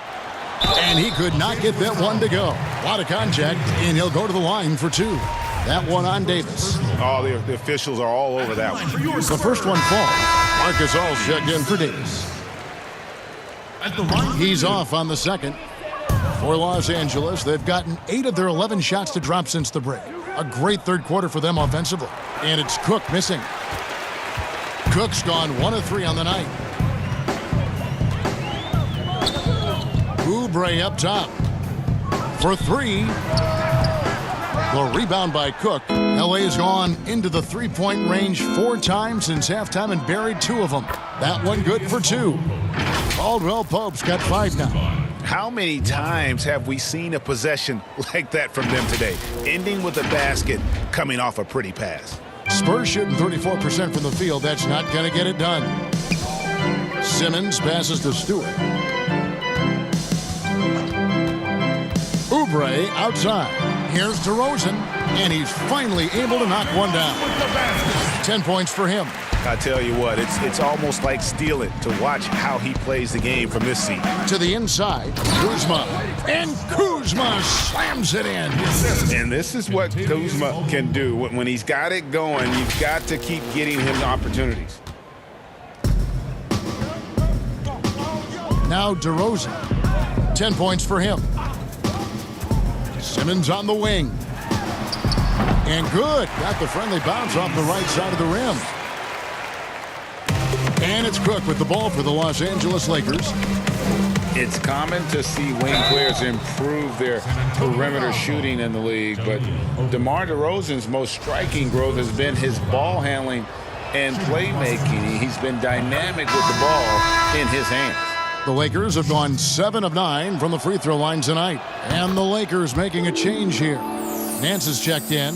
And he could not get that one to go. A lot of contact, and he'll go to the line for 2. That one on Davis. Oh, the officials are all over that one. The first one falls. Marcus All checked in for Davis. He's off on the second. For Los Angeles, they've gotten 8 of their 11 shots to drop since the break. A great third quarter for them offensively. And it's Cook missing. Cook's gone 1 of 3 on the night. Oubre up top for 3. The rebound by Cook. L.A. has gone into the three-point range 4 times since halftime and buried 2 of them. That one good for 2. Caldwell Pope's got 5 now. How many times have we seen a possession like that from them today, ending with a basket coming off a pretty pass? Spurs shooting 34% from the field. That's not going to get it done. Simmons passes to Stewart. Oubre outside. Here's DeRozan, and he's finally able to knock one down. 10 points for him. I tell you what, it's almost like stealing to watch how he plays the game from this seat. To the inside, Kuzma. And Kuzma slams it in. And this is what Kuzma can do. When he's got it going, you've got to keep getting him opportunities. Now DeRozan. 10 points for him. Simmons on the wing. And good. Got the friendly bounce off the right side of the rim. And it's Cook with the ball for the Los Angeles Lakers. It's common to see wing players improve their perimeter shooting in the league, but DeMar DeRozan's most striking growth has been his ball handling and playmaking. He's been dynamic with the ball in his hands. The Lakers have gone 7 of 9 from the free throw line tonight. And the Lakers making a change here. Nance has checked in.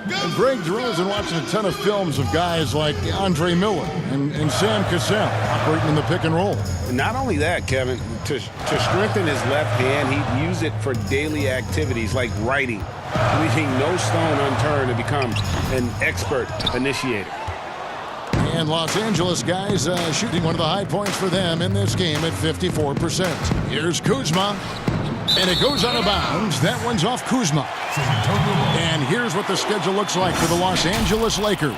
And Greg DeRozan watching a ton of films of guys like Andre Miller and Sam Cassell operating in the pick and roll. Not only that, Kevin, to strengthen his left hand, he'd use it for daily activities like writing, leaving no stone unturned to become an expert initiator. And Los Angeles guys shooting one of the high points for them in this game at 54%. Here's Kuzma. And it goes out of bounds. That one's off Kuzma. And here's what the schedule looks like for the Los Angeles Lakers.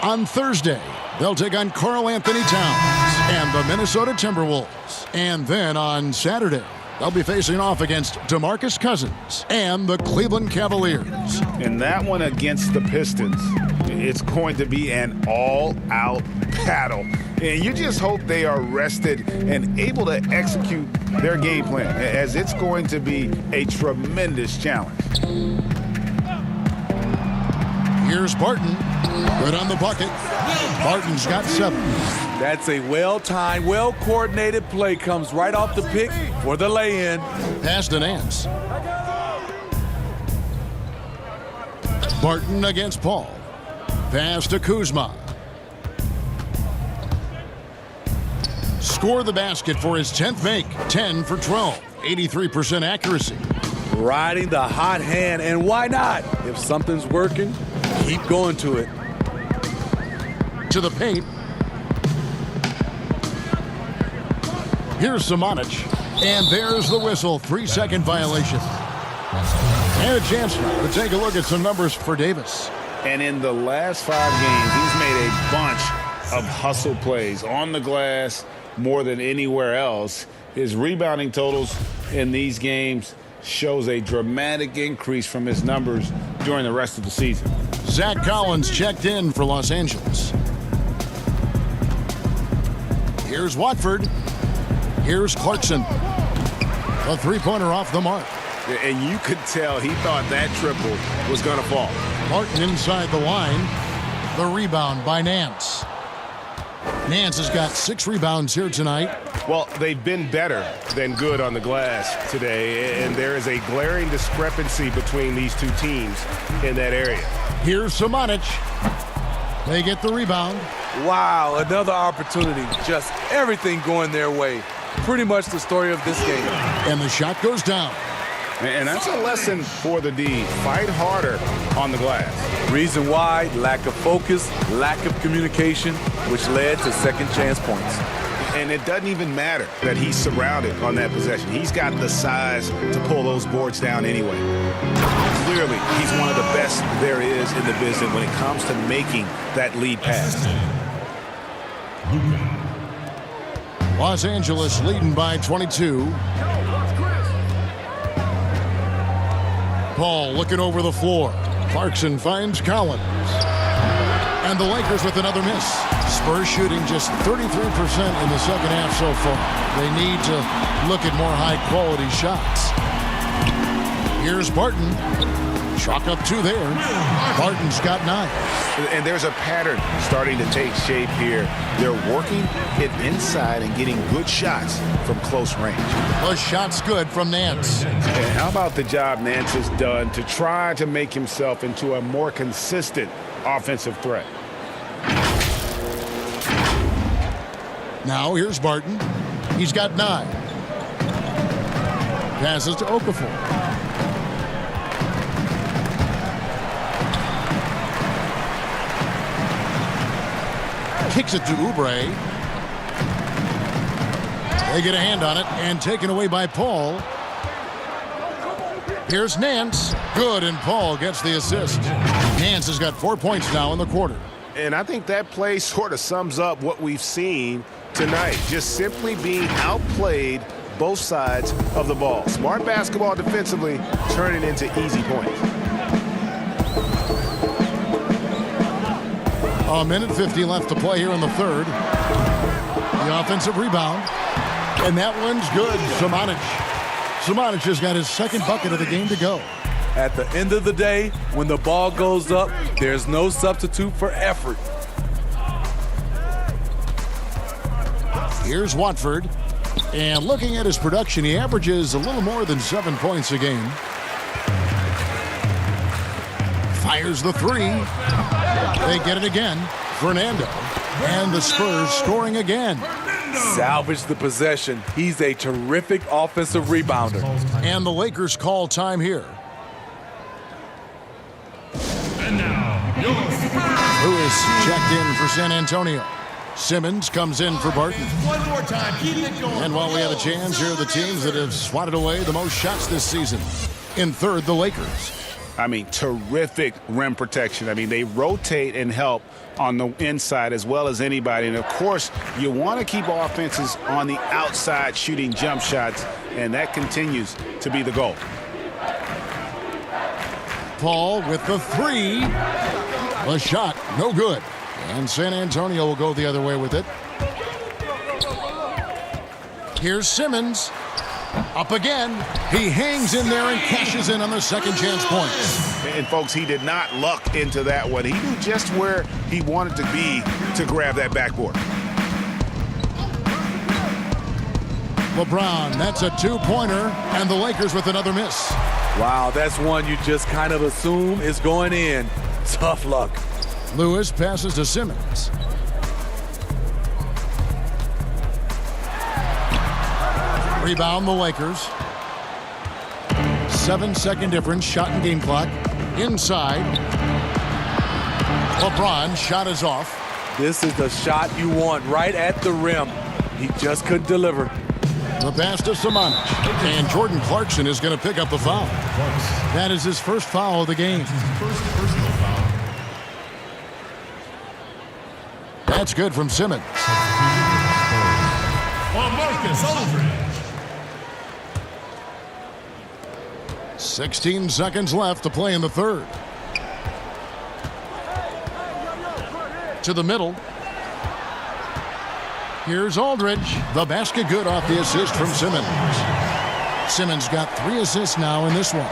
On Thursday, they'll take on Karl Anthony Towns and the Minnesota Timberwolves. And then on Saturday, they'll be facing off against DeMarcus Cousins and the Cleveland Cavaliers. And that one against the Pistons, it's going to be an all-out battle. And you just hope they are rested and able to execute their game plan, as it's going to be a tremendous challenge. Here's Barton. Good on the bucket. Barton's got 7. That's a well-timed, well-coordinated play. Comes right off the pick for the lay-in. Pass to Nance. Barton against Paul. Pass to Kuzma. Score the basket for his 10th make. 10 for 12. 83% accuracy. Riding the hot hand, and why not? If something's working, keep going to it. To the paint. Here's Samanic. And there's the whistle. 3-second violation. And a chance now to take a look at some numbers for Davis. And in the last 5 games, he's made a bunch of hustle plays on the glass more than anywhere else. His rebounding totals in these games shows a dramatic increase from his numbers during the rest of the season. Zach Collins checked in for Los Angeles. Here's Watford. Here's Clarkson. A 3-pointer off the mark. And you could tell he thought that triple was going to fall. Martin inside the line. The rebound by Nance. Nance has got 6 rebounds here tonight. Well, they've been better than good on the glass today, and there is a glaring discrepancy between these two teams in that area. Here's Samanic. They get the rebound. Wow, another opportunity. Just everything going their way. Pretty much the story of this game. And the shot goes down. And that's a lesson for the D. Fight harder on the glass. Reason why, lack of focus, lack of communication, which led to second chance points. And it doesn't even matter that he's surrounded on that possession. He's got the size to pull those boards down anyway. Clearly, he's one of the best there is in the business when it comes to making that lead pass. Los Angeles leading by 22. Paul looking over the floor. Clarkson finds Collins. And the Lakers with another miss. Spurs shooting just 33% in the second half so far. They need to look at more high-quality shots. Here's Barton. Chalk up 2 there. Barton's got 9. And there's a pattern starting to take shape here. They're working it inside and getting good shots from close range. The shot's good from Nance. And how about the job Nance has done to try to make himself into a more consistent offensive threat? Now here's Barton. He's got 9. Passes to Okafor. Kicks it to Oubre. They get a hand on it and taken away by Paul. Here's Nance. Good, and Paul gets the assist. Nance has got 4 points now in the quarter. And I think that play sort of sums up what we've seen tonight. Just simply being outplayed both sides of the ball. Smart basketball defensively, turning into easy points. A minute 50 left to play here in the third. The offensive rebound. And that one's good. Samanic has got his second bucket of the game to go. At the end of the day, when the ball goes up, there's no substitute for effort. Here's Watford. And looking at his production, he averages a little more than 7 points a game. Fires the 3. They get it again. Fernando. And the Spurs scoring again. Salvage the possession. He's a terrific offensive rebounder. And the Lakers call time here. And now, Lewis checked in for San Antonio. Simmons comes in for Barton. one more time. Keep it going. And while we have a chance, here are the teams that have swatted away the most shots this season. In third, the Lakers. I mean, terrific rim protection. I mean, they rotate and help on the inside as well as anybody. And, of course, you want to keep offenses on the outside shooting jump shots, and that continues to be the goal. Paul with the 3. The shot, no good. And San Antonio will go the other way with it. Here's Simmons. Up again. He hangs in there and cashes in on the second chance points. And, folks, he did not luck into that one. He knew just where he wanted to be to grab that backboard. LeBron, that's a 2-pointer, and the Lakers with another miss. Wow, that's one you just kind of assume is going in. Tough luck. Lewis passes to Simmons. Rebound the Lakers. 7-second difference, shot and game clock. Inside. LeBron, shot is off. This is the shot you want right at the rim. He just couldn't deliver. The pass to Samanic. And Jordan Clarkson is going to pick up the foul. That is his first foul of the game. First personal foul. That's good from Simmons. Marcus Aldridge. 16 seconds left to play in the third. To the middle. Here's Aldridge. The basket good off the assist from Simmons. Simmons got 3 assists now in this one.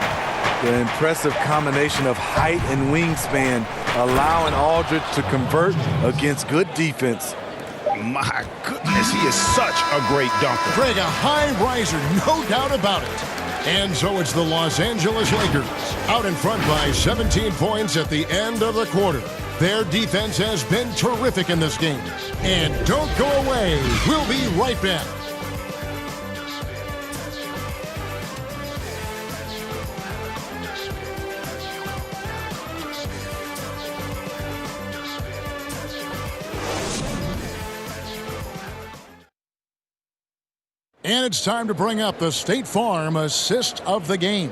The impressive combination of height and wingspan allowing Aldridge to convert against good defense. My goodness, he is such a great dunker. Craig, a high riser, no doubt about it. And so it's the Los Angeles Lakers out in front by 17 points at the end of the quarter. Their defense has been terrific in this game. And don't go away. We'll be right back. And it's time to bring up the State Farm assist of the game.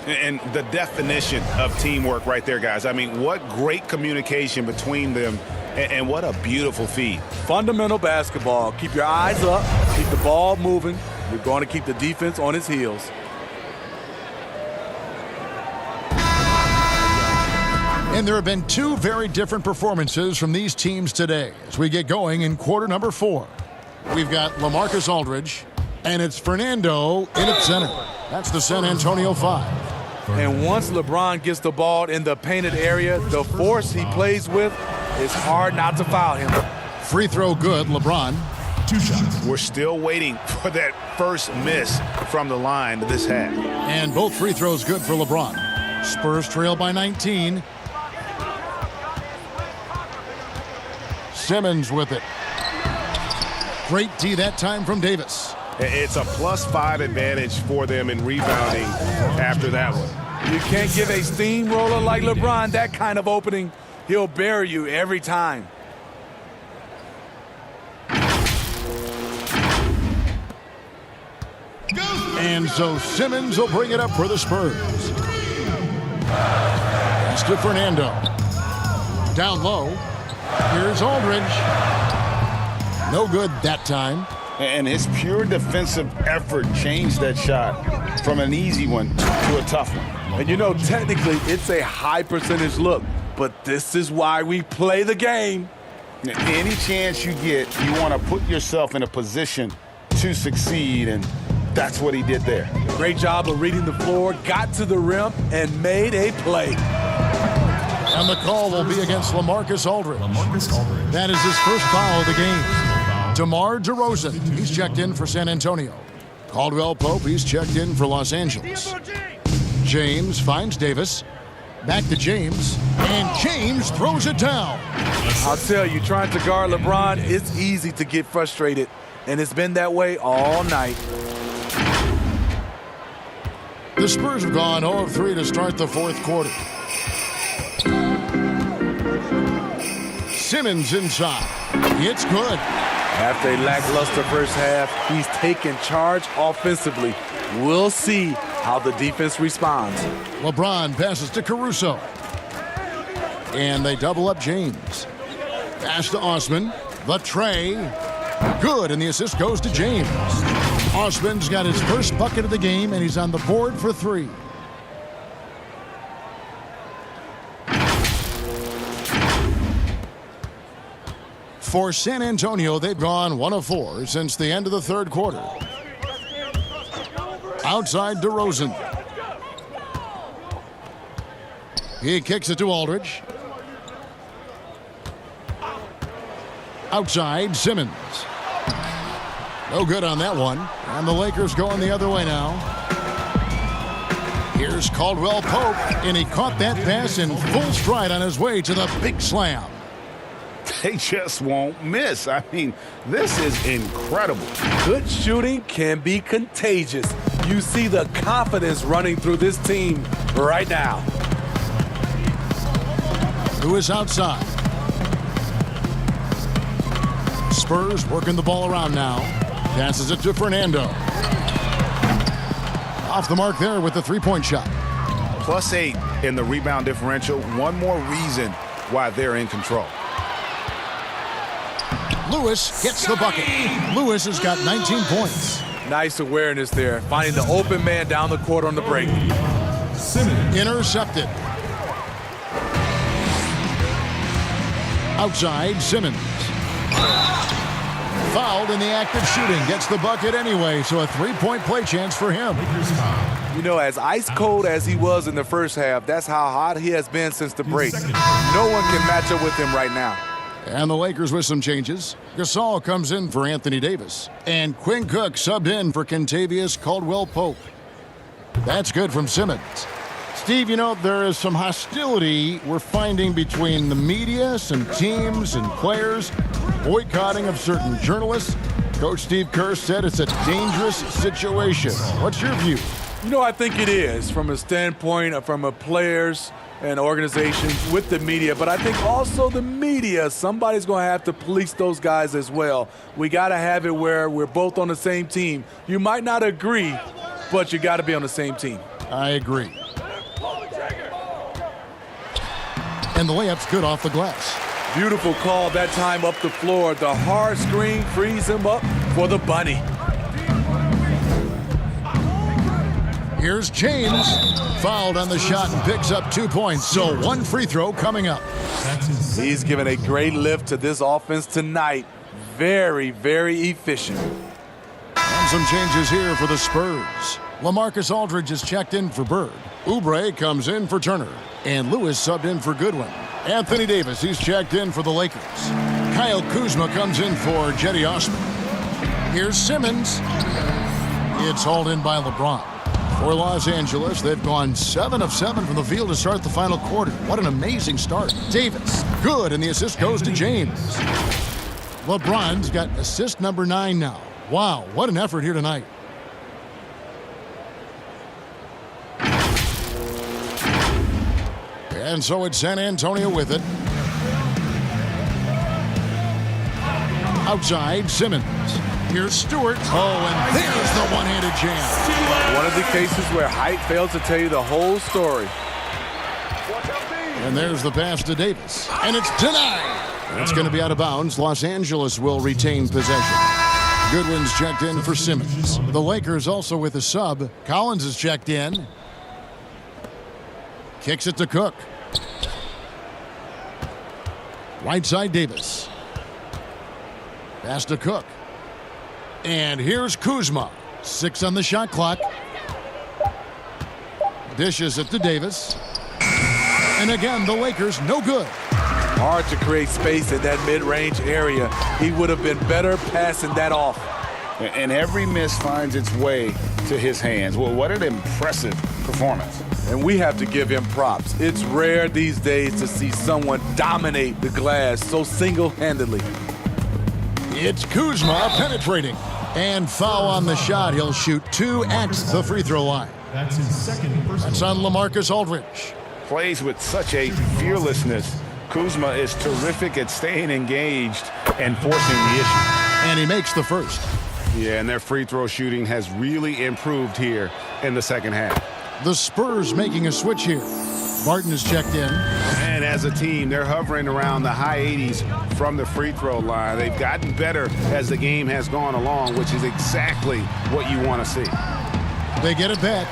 And the definition of teamwork right there, guys. I mean, what great communication between them, and what a beautiful feed. Fundamental basketball. Keep your eyes up. Keep the ball moving. You're going to keep the defense on its heels. And there have been 2 very different performances from these teams today as we get going in quarter number 4. We've got LaMarcus Aldridge, and it's Fernando in at center. That's the San Antonio 5. And once LeBron gets the ball in the painted area, the force he plays with, it's hard not to foul him. Free throw good, LeBron. 2 shots. We're still waiting for that first miss from the line this half. And both free throws good for LeBron. Spurs trail by 19. Simmons with it. Great D that time from Davis. It's a +5 advantage for them in rebounding after that one. You can't give a steamroller like LeBron that kind of opening. He'll bury you every time. And so Simmons will bring it up for the Spurs. Pass to Fernando. Down low. Here's Aldridge. No good that time. And his pure defensive effort changed that shot from an easy one to a tough one. And you know, technically, it's a high percentage look, but this is why we play the game. Any chance you get, you want to put yourself in a position to succeed, and that's what he did there. Great job of reading the floor, got to the rim, and made a play. And the call will be against LaMarcus Aldridge. That is his first foul of the game. DeMar DeRozan, he's checked in for San Antonio. Caldwell Pope, he's checked in for Los Angeles. James finds Davis. Back to James. And James throws it down. I'll tell you, trying to guard LeBron, it's easy to get frustrated. And it's been that way all night. The Spurs have gone 0 of 3 to start the fourth quarter. Simmons inside. It's good. After a lackluster first half, he's taken charge offensively. We'll see how the defense responds. LeBron passes to Caruso. And they double up James. Pass to Osman. The tray. Good, and the assist goes to James. Osman's got his first bucket of the game, and he's on the board for 3. For San Antonio, they've gone 1 of 4 since the end of the third quarter. Outside DeRozan. He kicks it to Aldridge. Outside, Simmons. No good on that one. And the Lakers going the other way now. Here's Caldwell Pope, and he caught that pass in full stride on his way to the big slam. They just won't miss. I mean, this is incredible. Good shooting can be contagious. You see the confidence running through this team right now. Who is outside? Spurs working the ball around now. Passes it to Fernando. Off the mark there with the three-point shot. +8 in the rebound differential. One more reason why they're in control. Lewis gets the bucket. Lewis has got 19 points. Nice awareness there, finding the open man down the court on the break. Simmons. Intercepted. Outside, Simmons. Fouled in the act of shooting. Gets the bucket anyway, so a three-point play chance for him. You know, as ice cold as he was in the first half, that's how hot he has been since the break. No one can match up with him right now. And the Lakers with some changes. Gasol comes in for Anthony Davis. And Quinn Cook subbed in for Kentavious Caldwell-Pope. That's good from Simmons. Steve, you know, there is some hostility we're finding between the media, some teams and players, boycotting of certain journalists. Coach Steve Kerr said it's a dangerous situation. What's your view? You know, I think it is from a standpoint of from a players and organizations with the media, but I think also the media, somebody's going to have to police those guys as well. We got to have it where we're both on the same team. You might not agree, but you got to be on the same team. I agree. And the layup's good off the glass. Beautiful call that time up the floor. The hard screen frees him up for the bunny. Here's James. Fouled on the shot and picks up 2 points. So one free throw coming up. He's given a great lift to this offense tonight. Very, very efficient. And some changes here for the Spurs. LaMarcus Aldridge is checked in for Bird. Oubre comes in for Turner. And Lewis subbed in for Goodwin. Anthony Davis, he's checked in for the Lakers. Kyle Kuzma comes in for Jetty Osman. Here's Simmons. It's hauled in by LeBron. For Los Angeles, they've gone 7 of 7 from the field to start the final quarter. What an amazing start. Davis, good, and the assist goes to James. LeBron's got assist number 9 now. Wow, what an effort here tonight. And so it's San Antonio with it. Outside, Simmons. Here's Stewart. Oh, and there's the one-handed jam. One of the cases where height fails to tell you the whole story. And there's the pass to Davis. And it's denied. It's going to be out of bounds. Los Angeles will retain possession. Goodwin's checked in for Simmons. The Lakers also with a sub. Collins is checked in. Kicks it to Cook. Right side, Davis. Pass to Cook. And here's Kuzma. 6 on the shot clock. Dishes it to Davis. And again, the Lakers no good. Hard to create space in that mid-range area. He would have been better passing that off. And every miss finds its way to his hands. Well, what an impressive performance. And we have to give him props. It's rare these days to see someone dominate the glass so single-handedly. It's Kuzma penetrating. And foul on the shot. He'll shoot 2 at the free throw line. That's his second personal. That's on LaMarcus Aldridge. Plays with such a fearlessness. Kuzma is terrific at staying engaged and forcing the issue. And he makes the first. Yeah, and their free throw shooting has really improved here in the second half. The Spurs making a switch here. Barton is checked in. And as a team, they're hovering around the high 80s from the free throw line. They've gotten better as the game has gone along, which is exactly what you want to see. They get it back.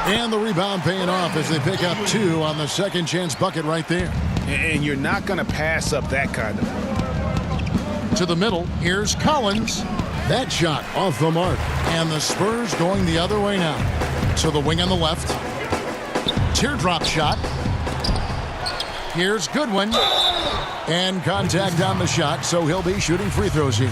And the rebound paying off as they pick up 2 on the second chance bucket right there. And you're not going to pass up that kind of. To the middle, here's Collins. That shot off the mark. And the Spurs going the other way now. To the wing on the left. Teardrop shot. Here's Goodwin. And contact on the shot, so he'll be shooting free throws here.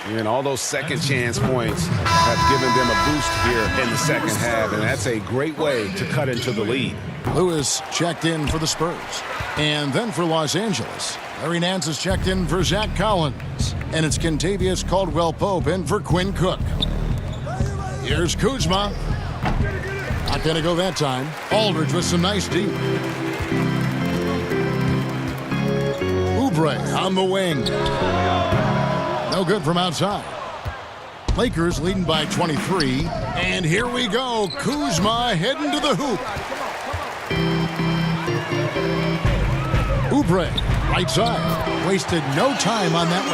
And all those second chance points have given them a boost here in the second half, and that's a great way to cut into the lead. Lewis checked in for the Spurs. And then for Los Angeles, Larry Nance is checked in for Zach Collins. And it's Kentavious Caldwell-Pope in for Quinn Cook. Here's Kuzma. Not going to go that time. Aldridge with some nice deep. Oubre on the wing. No good from outside. Lakers leading by 23. And here we go. Kuzma heading to the hoop. Oubre, right side. Wasted no time on that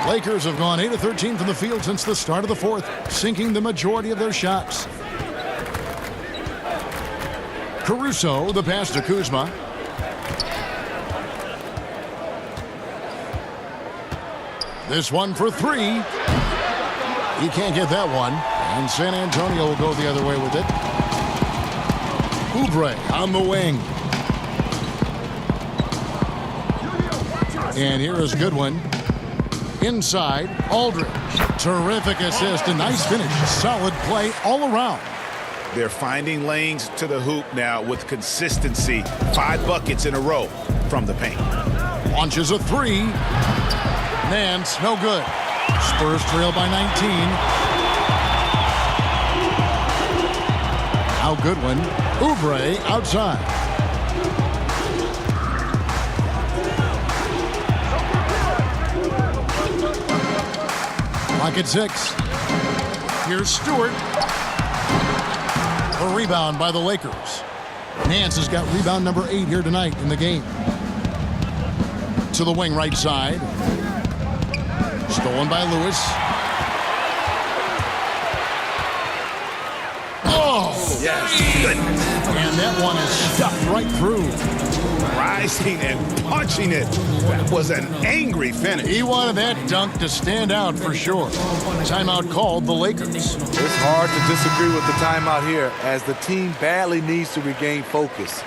one. Lakers have gone 8 of 13 from the field since the start of the fourth, sinking the majority of their shots. Caruso, the pass to Kuzma. This one for 3. He can't get that one. And San Antonio will go the other way with it. Oubre on the wing. And here is Goodwin. Inside, Aldridge. Terrific assist, a nice finish. Solid play all around. They're finding lanes to the hoop now with consistency. 5 buckets in a row from the paint. Launches a 3. Nance, no good. Spurs trail by 19. Now Goodwin. Oubre outside. Clock at 6. Here's Stewart. A rebound by the Lakers. Nance has got rebound number 8 here tonight in the game. To the wing right side. Stolen by Lewis. Oh! Yes. Goodness. And that one is stuffed right through. rising and punching it. That was an angry finish. He wanted that dunk to stand out for sure. Timeout called the Lakers. It's hard to disagree with the timeout here, as the team badly needs to regain focus.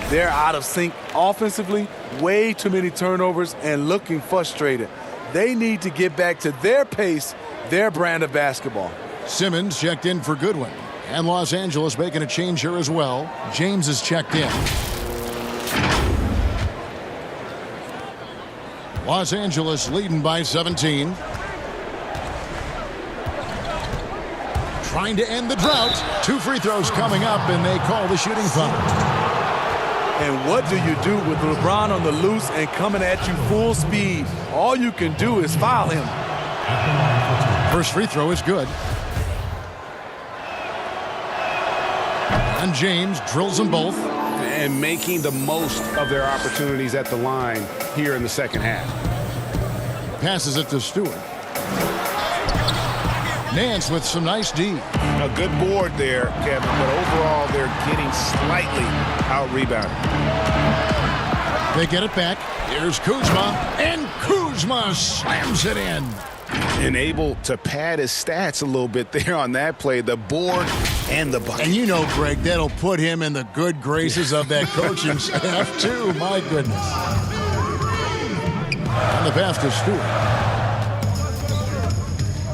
They're out of sync offensively, way too many turnovers, and looking frustrated. They need to get back to their pace, their brand of basketball. Simmons checked in for Goodwin. And Los Angeles making a change here as well. James is checked in. Los Angeles leading by 17. Trying to end the drought. 2 free throws coming up, and they call the shooting foul. And what do you do with LeBron on the loose and coming at you full speed? All you can do is foul him. First free throw is good. And James drills them both. And making the most of their opportunities at the line here in the second half. Passes it to Stewart. Nance with some nice D. A good board there, Kevin, but overall they're getting slightly out-rebounded. They get it back. Here's Kuzma, and Kuzma slams it in. And able to pad his stats a little bit there on that play, the board and the bucket. And you know, Greg, that'll put him in the good graces of that coaching staff, too. My goodness. And the pass to Stewart.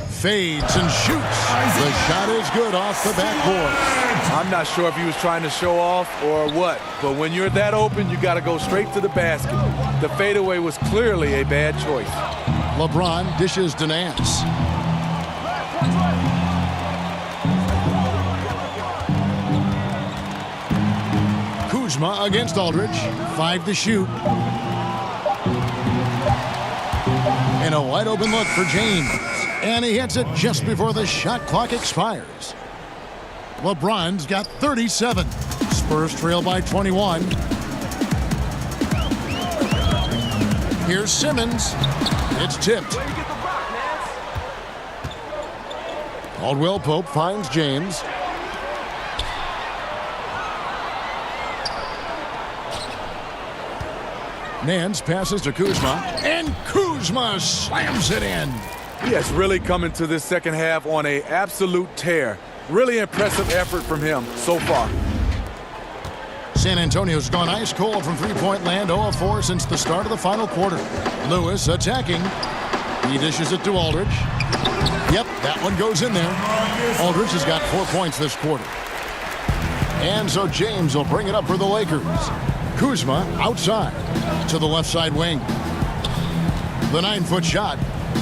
Fades and shoots. The shot is good off the backboard. I'm not sure if he was trying to show off or what, but when you're that open, you got to go straight to the basket. The fadeaway was clearly a bad choice. LeBron dishes to Nance. Kuzma against Aldridge. 5 to shoot. And a wide open look for James. And he hits it just before the shot clock expires. LeBron's got 37. Spurs trail by 21. Here's Simmons. It's tipped. Caldwell Pope finds James. Nance passes to Kuzma. And Kuzma slams it in. He has really come into this second half on an absolute tear. Really impressive effort from him so far. San Antonio's gone ice cold from three-point land, 0 of 4 since the start of the final quarter. Lewis attacking. He dishes it to Aldridge. Yep, that one goes in there. Aldridge has got 4 points this quarter. And so James will bring it up for the Lakers. Kuzma outside to the left side wing. The 9-foot shot.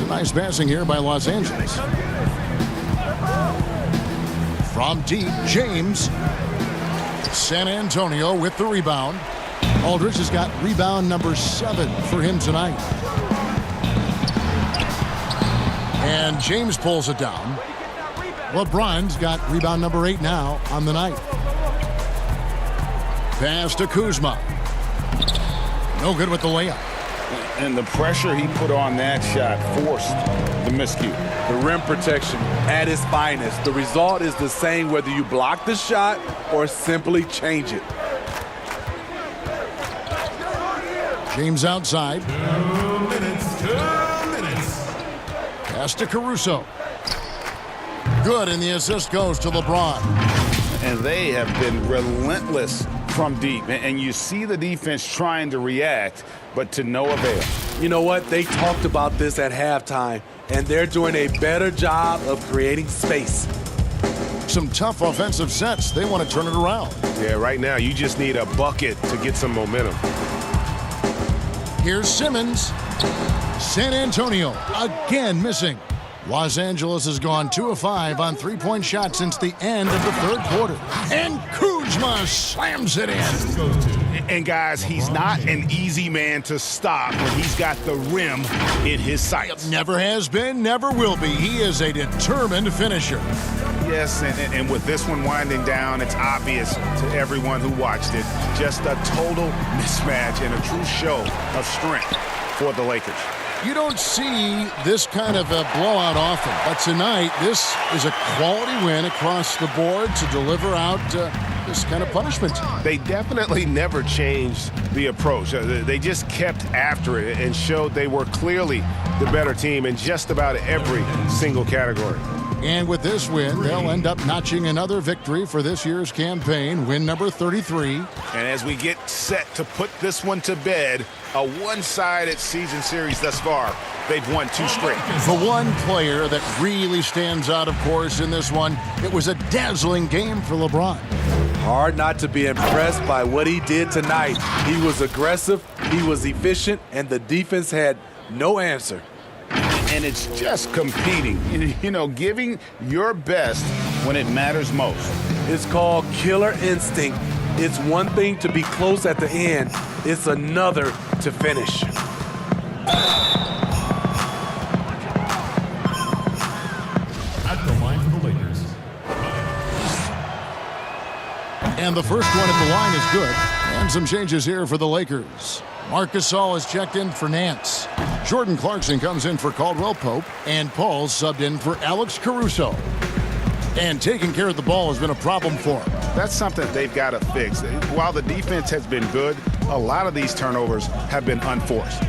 Nice passing here by Los Angeles. From deep, James. San Antonio with the rebound. Aldridge has got rebound number 7 for him tonight. And James pulls it down. LeBron's got rebound number 8 now on the night. Pass to Kuzma. No good with the layup. And the pressure he put on that shot forced the miscue. The rim protection at its finest. The result is the same whether you block the shot or simply change it. James outside. 2 minutes. 2 minutes. Pass to Caruso. Good, and the assist goes to LeBron. And they have been relentless from deep. And you see the defense trying to react, but to no avail. You know what? They talked about this at halftime, and they're doing a better job of creating space. Some tough offensive sets. They want to turn it around. Yeah, right now you just need a bucket to get some momentum. Here's Simmons. San Antonio again missing. Los Angeles has gone 2 of 5 on three-point shots since the end of the third quarter. And Kuzma slams it in. And guys, he's not an easy man to stop when he's got the rim in his sights. Never has been, never will be. He is a determined finisher. Yes, and with this one winding down, it's obvious to everyone who watched it. Just a total mismatch and a true show of strength for the Lakers. You don't see this kind of a blowout often, but tonight this is a quality win across the board to deliver out this kind of punishment. They definitely never changed the approach. They just kept after it and showed they were clearly the better team in just about every single category. And with this win, they'll end up notching another victory for this year's campaign, win number 33. And as we get set to put this one to bed, a one-sided season series thus far. They've won 2 straight. The one player that really stands out, of course, in this one, it was a dazzling game for LeBron. Hard not to be impressed by what he did tonight. He was aggressive, he was efficient, and the defense had no answer. And it's just competing, you know, giving your best when it matters most. It's called killer instinct. It's one thing to be close at the end. It's another to finish. At the line for the Lakers. And the first one at the line is good. And some changes here for the Lakers. Marc Gasol has checked in for Nance. Jordan Clarkson comes in for Caldwell Pope. And Paul subbed in for Alex Caruso. And taking care of the ball has been a problem for him. That's something they've got to fix. While the defense has been good, a lot of these turnovers have been unforced.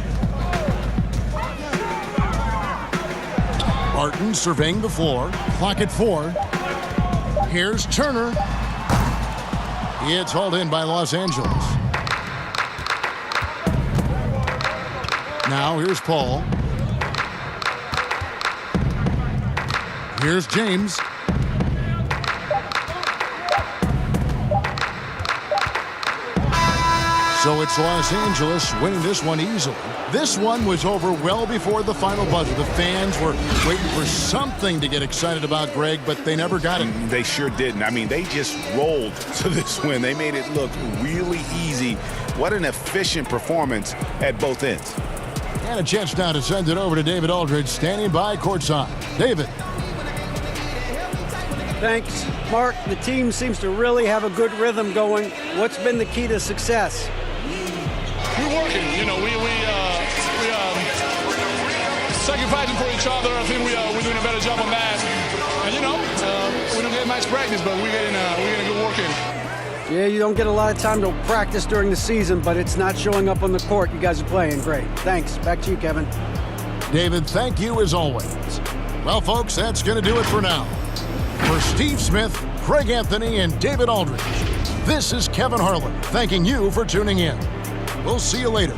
Barton surveying the floor. Clock at 4. Here's Turner. It's hauled in by Los Angeles. Now here's Paul. Here's James. So it's Los Angeles winning this one easily. This one was over well before the final buzzer. The fans were waiting for something to get excited about, Greg, but they never got it. They sure didn't. I mean, they just rolled to this win. They made it look really easy. What an efficient performance at both ends. And a chance now to send it over to David Aldridge, standing by courtside. David. Thanks, Mark. The team seems to really have a good rhythm going. What's been the key to success? We're working. You know, we sacrificing for each other. I think we're doing a better job on that. And you know, we don't get much practice, but we're getting good work in. Yeah, you don't get a lot of time to practice during the season, but it's not showing up on the court. You guys are playing great. Thanks. Back to you, Kevin. David, thank you as always. Well, folks, that's going to do it for now. For Steve Smith, Craig Anthony, and David Aldridge, this is Kevin Harlan thanking you for tuning in. We'll see you later.